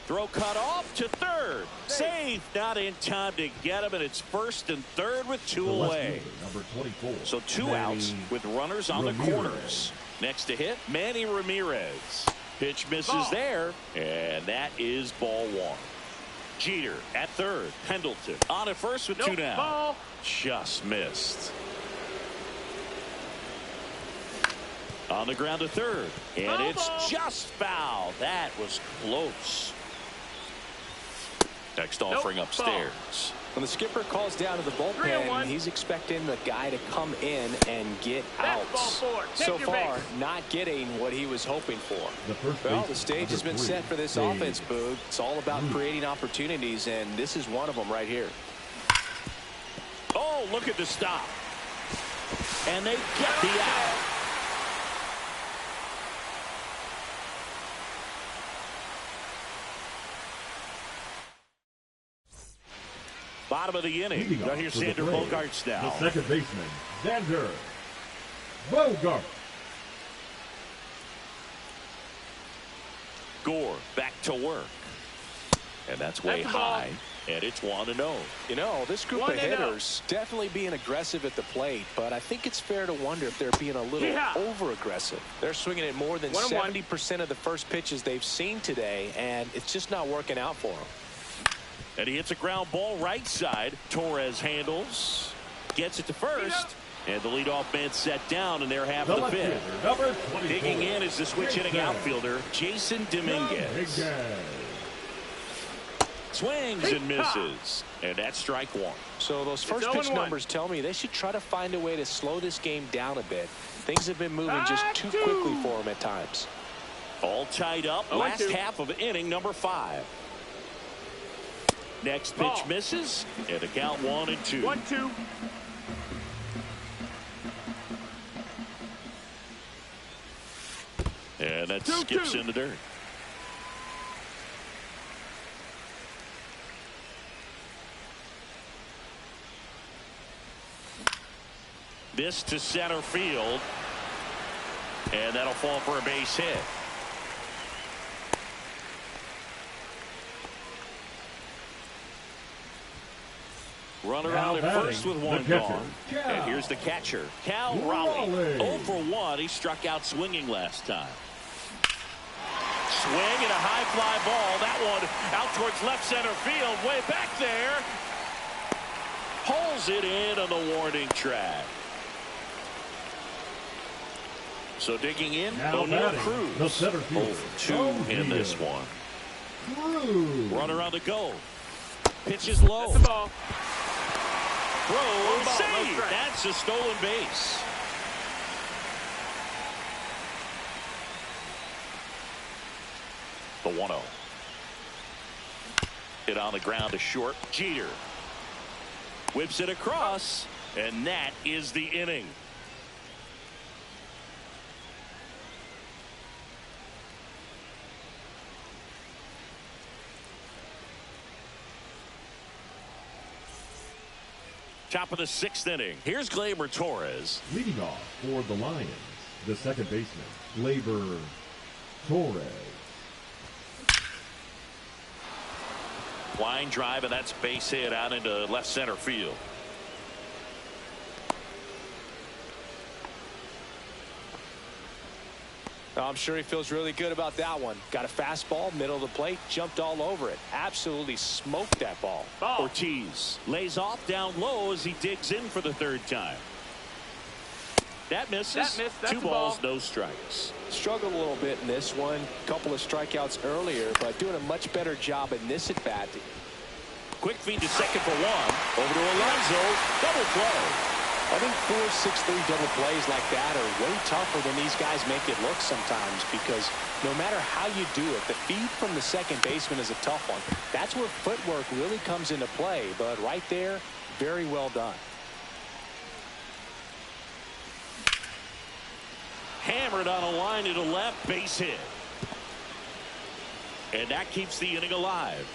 Speaker 1: Throw cut off to third. Safe. Not in time to get him, and it's first and third with 2 away.
Speaker 3: Number 24.
Speaker 1: So 2 outs with runners on the corners. Next to hit, Manny Ramirez. Pitch misses there, and that is ball 1. Jeter at third. Pendleton on at first with 2 down.
Speaker 4: Ball.
Speaker 1: Just missed. On the ground to third, and it's just foul. That was close. Next offering upstairs.
Speaker 2: When the skipper calls down to the bullpen, he's expecting the guy to come in and get outs. So far, not getting what he was hoping for. Well, the stage has been set for this offense, Boog. It's all about creating opportunities, and this is one of them right here.
Speaker 1: Oh, look at the stop. And they get the out. Bottom of the inning. Now here's Xander Bogaerts now.
Speaker 3: The second baseman, Xander Bogaerts.
Speaker 1: Gore back to work. And that's way high. And it's 1-0.
Speaker 2: You know, this group of hitters definitely being aggressive at the plate, but I think it's fair to wonder if they're being a little over-aggressive. They're swinging at more than 70% of the first pitches they've seen today, and it's just not working out for them.
Speaker 1: And he hits a ground ball right side. Torres handles, gets it to first, and the leadoff man set down, and they're half the fifth. Digging in is the switch hitting outfielder, Jason Dominguez. Swings and misses, and that's strike one.
Speaker 2: So those first pitch numbers tell me they should try to find a way to slow this game down a bit. Things have been moving just too quickly for them at times.
Speaker 1: All tied up. Last half of inning number 5. Next pitch misses, and a count 1-2.
Speaker 4: 1-2.
Speaker 1: And that skips in the dirt. This to center field, and that'll fall for a base hit. Runner out at first with one gone. And here's the catcher, Cal Raleigh. 0 for 1. He struck out swinging last time. Swing and a high fly ball. That one out towards left center field. Way back there. Pulls it in on the warning track. So digging in, O'Neal Cruz. 0 for 2 in this one. Runner on the go. Pitches low. Throw, save. That's a stolen base. The 1-0. Hit on the ground to short. Jeter whips it across, and that is the inning. Top of the 6th inning. Here's Gleyber Torres.
Speaker 3: Leading off for the Lions, the second baseman, Gleyber Torres.
Speaker 1: Line drive, and that's base hit out into left center field.
Speaker 2: I'm sure he feels really good about that one. Got a fastball, middle of the plate, jumped all over it. Absolutely smoked that ball.
Speaker 1: Ortiz lays off down low as he digs in for the 3rd time. That misses.
Speaker 4: That's
Speaker 1: 2 balls, no strikes.
Speaker 2: Struggled a little bit in this one. Couple of strikeouts earlier, but doing a much better job in this at bat.
Speaker 1: Quick feed to second for 1. Over to Alonso. Double play.
Speaker 2: I think 4-6-3 double plays like that are way tougher than these guys make it look sometimes, because no matter how you do it, the feed from the second baseman is a tough one. That's where footwork really comes into play, but right there, very well done.
Speaker 1: Hammered on a line to the left, base hit. And that keeps the inning alive.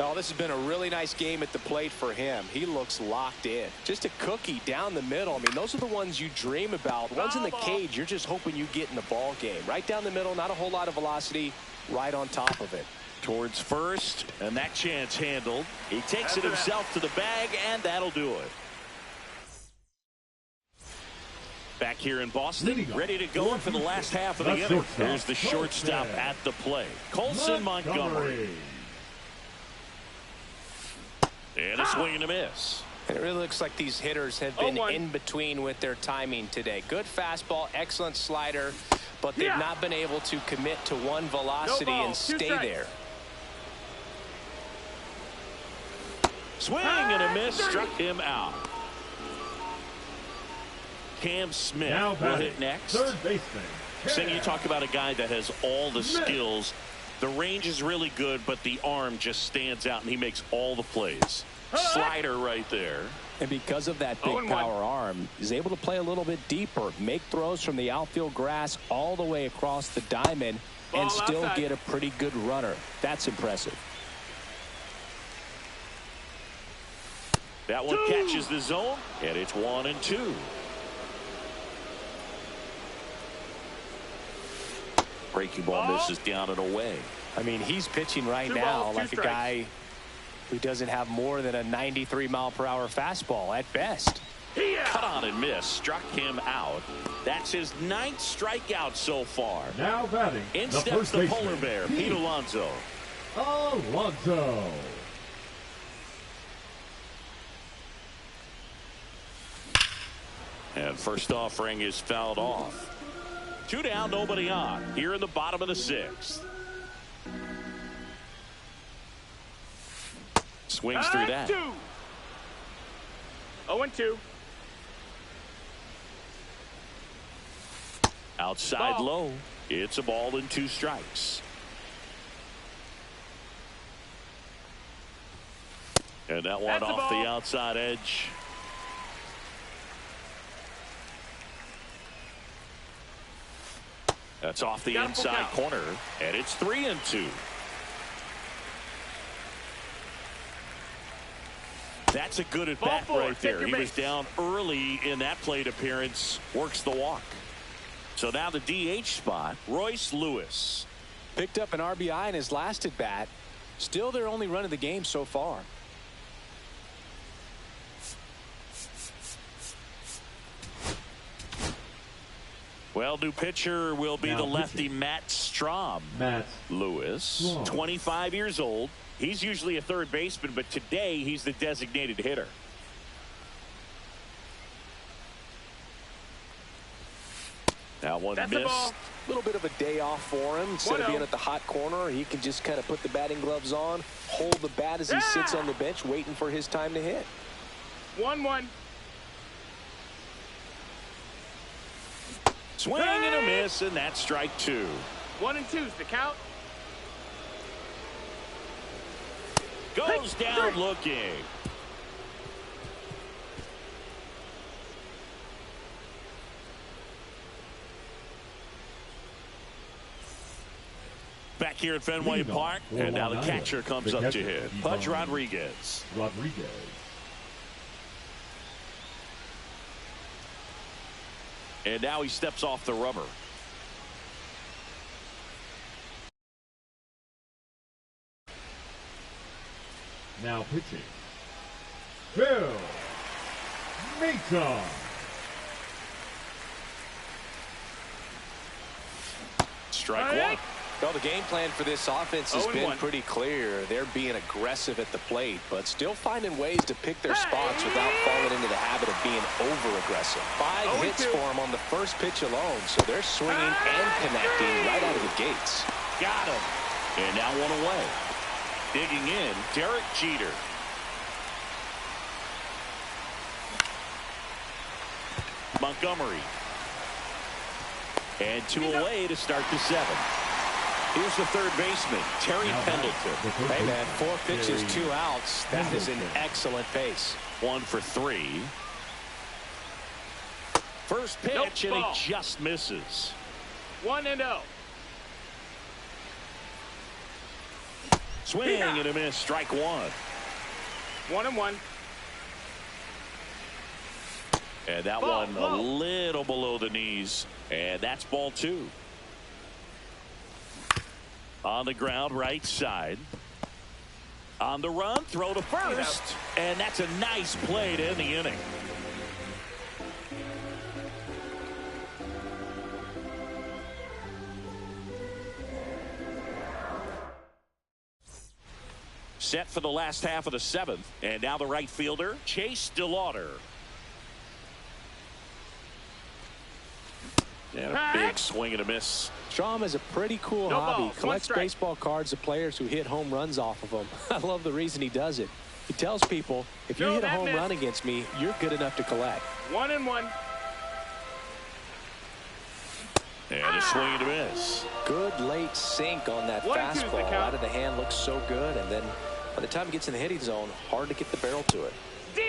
Speaker 2: Oh, this has been a really nice game at the plate for him. He looks locked in. Just a cookie down the middle. I mean, those are the ones you dream about. Ones in the cage, you're just hoping you get in the ball game. Right down the middle, not a whole lot of velocity, right on top of it.
Speaker 1: Towards first, and that chance handled. He takes it himself to the bag, and that'll do it. Back here in Boston, ready to go for the last half of the inning. Here's the shortstop at the plate, Colson Montgomery. And a swing and a miss.
Speaker 2: It really looks like these hitters have been in between with their timing today. Good fastball, excellent slider, but they've not been able to commit to one velocity and stay there.
Speaker 1: Swing and a miss, struck him out. Cam Smith will hit next.
Speaker 3: Third baseman.
Speaker 1: Saying you talk about a guy that has all the skills. The range is really good, but the arm just stands out, and he makes all the plays. Slider right there.
Speaker 2: And because of that big power arm, he's able to play a little bit deeper, make throws from the outfield grass all the way across the diamond, and still get a pretty good runner. That's impressive.
Speaker 1: That one catches the zone, and it's 1-2. Breaking ball misses down and away.
Speaker 2: I mean, he's pitching right now like a guy who doesn't have more than a 93-mile-per-hour fastball at best.
Speaker 1: Cut on and miss, struck him out. That's his 9th strikeout so far.
Speaker 3: Now batting.
Speaker 1: In steps the polar bear, Pete Alonso.
Speaker 3: Alonso.
Speaker 1: And first offering is fouled off. 2 down, nobody on. Here in the bottom of the 6th. Swings through that.
Speaker 4: 0-2.
Speaker 1: Outside low. It's a ball and 2 strikes. And that one off the outside edge. That's off the inside corner, and it's 3-2. That's a good at bat right there. He was down early in that plate appearance, works the walk. So now the DH spot, Royce Lewis.
Speaker 2: Picked up an RBI in his last at bat. Still their only run of the game so far.
Speaker 1: Well, new pitcher will be the lefty Matt Strahm. Lewis, 25 years old. He's usually a third baseman, but today he's the designated hitter. That one missed.
Speaker 2: A little bit of a day off for him. Instead of being at the hot corner, he can just kind of put the batting gloves on, hold the bat as he sits on the bench waiting for his time to hit.
Speaker 4: 1-1.
Speaker 1: Swing and a miss, and that's strike 2.
Speaker 4: 1-2's the count.
Speaker 1: Goes down looking. Back here at Fenway Park, and now the catcher comes up to hit. Pudge Rodriguez. And now he steps off the rubber.
Speaker 3: Now pitching, Phil Mata.
Speaker 1: Strike 1.
Speaker 2: Well, the game plan for this offense has been pretty clear. They're being aggressive at the plate, but still finding ways to pick their spots without falling into the habit of being over-aggressive. 5 hits for them on the first pitch alone, so they're swinging and connecting right out of the gates.
Speaker 1: Got him. And now one away. Digging in, Derek Jeter. Montgomery. And 2 away to start the 7th. Here's the third baseman, Terry Pendleton.
Speaker 2: Hey, man, 4 pitches, 2 outs. That is an excellent pace.
Speaker 1: 1 for 3. First pitch, and he just misses.
Speaker 4: 1-0.
Speaker 1: Swing and a miss, strike 1.
Speaker 4: 1-1.
Speaker 1: And that one a little below the knees, and that's ball 2. On the ground, right side. On the run, throw to first, and that's a nice play to end the inning. Set for the last half of the 7th, and now the right fielder, Chase DeLauder. And a big swing and a miss.
Speaker 2: Strahm has a pretty cool hobby.
Speaker 4: Balls,
Speaker 2: Collects baseball cards of players who hit home runs off of them. I love the reason he does it.
Speaker 6: He tells people, if you
Speaker 4: No,
Speaker 6: hit a
Speaker 4: that
Speaker 6: home
Speaker 4: missed.
Speaker 6: run against me, you're good enough to collect.
Speaker 4: 1-1.
Speaker 1: And a swing and a miss.
Speaker 6: Good late sink on that
Speaker 4: 1-2's the
Speaker 6: fastball.
Speaker 4: count.
Speaker 6: Out of the hand looks so good, and then by the time he gets in the hitting zone, hard to get the barrel to it.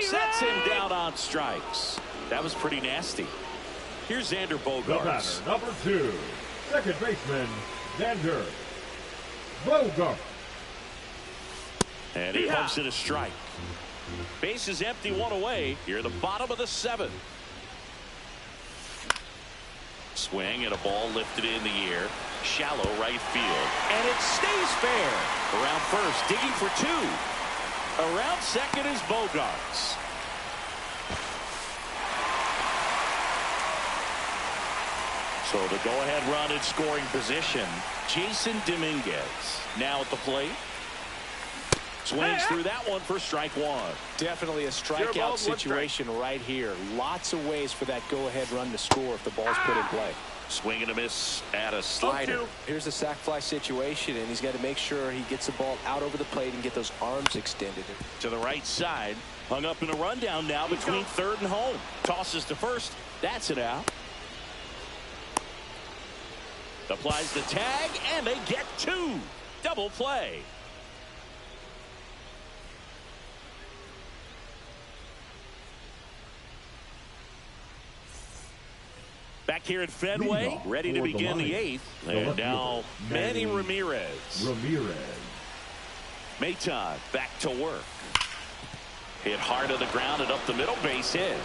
Speaker 1: Sets him down on strikes. That was pretty nasty. Here's Xander
Speaker 3: The
Speaker 1: Bogaerts.
Speaker 3: batter, number 2, second baseman, Xander Bogaerts.
Speaker 1: And he pumps it a strike. Base is empty, one away. Here, the bottom of the 7th. Swing and a ball lifted in the air. Shallow right field. And it stays fair. Around first, digging for 2. Around second is Bogaerts. So the go-ahead run in scoring position, Jason Dominguez. Now at the plate. Swings through that one for strike 1.
Speaker 6: Definitely a strikeout
Speaker 4: ball, 1
Speaker 6: situation right here. Lots of ways for that go-ahead run to score if the ball's put in play.
Speaker 1: Swing and a miss at a slider.
Speaker 4: 0-2.
Speaker 6: Here's a sac fly situation, and he's got to make sure he gets the ball out over the plate and get those arms extended.
Speaker 1: To the right side. Hung up in a rundown now between third and home. Tosses to first. That's it out. Applies the tag, and they get 2. Double play. Back here at Fenway,
Speaker 3: Leadoff
Speaker 1: ready to
Speaker 3: for the
Speaker 1: begin the
Speaker 3: Lions.
Speaker 1: 8th.
Speaker 3: The
Speaker 1: And
Speaker 3: left
Speaker 1: now
Speaker 3: fielder,
Speaker 1: Manny
Speaker 3: Manny
Speaker 1: Ramirez. Maton back to work. Hit hard to the ground and up the middle, base hit.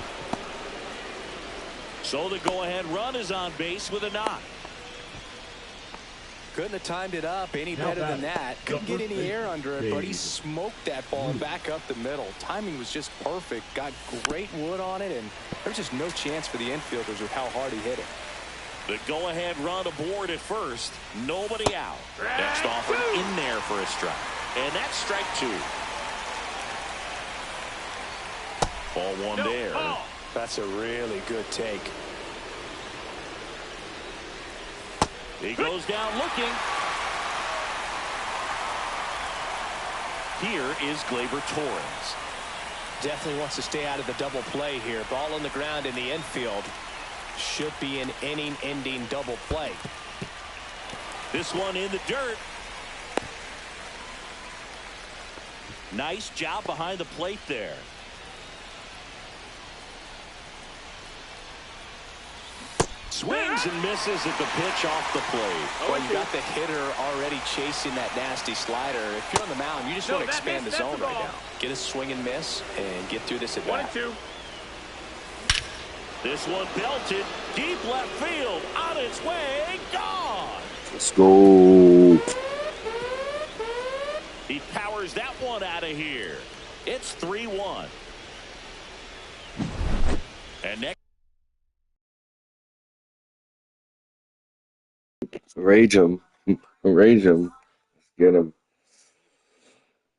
Speaker 1: So the go-ahead run is on base with a knock.
Speaker 6: Couldn't have timed it up any better than that. Couldn't get any air under it, but he smoked that ball back up the middle. Timing was just perfect. Got great wood on it, and there's just no chance for the infielders with how hard he hit it.
Speaker 1: The go-ahead run aboard at first. Nobody out. Next offer in there for a strike. And that's strike 2. Ball 1 there.
Speaker 6: That's a really good take.
Speaker 1: He goes down looking. Here is Gleyber Torres.
Speaker 6: Definitely wants to stay out of the double play here. Ball on the ground in the infield. Should be an inning-ending double play.
Speaker 1: This one in the dirt. Nice job behind the plate there. Swings and misses at the pitch off the plate.
Speaker 6: Well, you got the hitter already chasing that nasty slider. If you're on the mound, you just want to expand the zone right now. Get a swing and miss and get through this at bat.
Speaker 4: 1-2.
Speaker 1: This one belted deep left field, on its way, gone.
Speaker 5: Let's go.
Speaker 1: He powers that one out of here. It's 3-1. And next.
Speaker 5: Rage him. Rage him. Get him.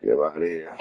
Speaker 5: Get him out of here.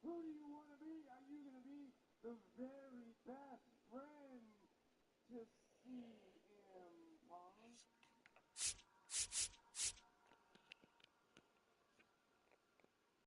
Speaker 7: Who do you want to be? Are you going to be the very best friend to see?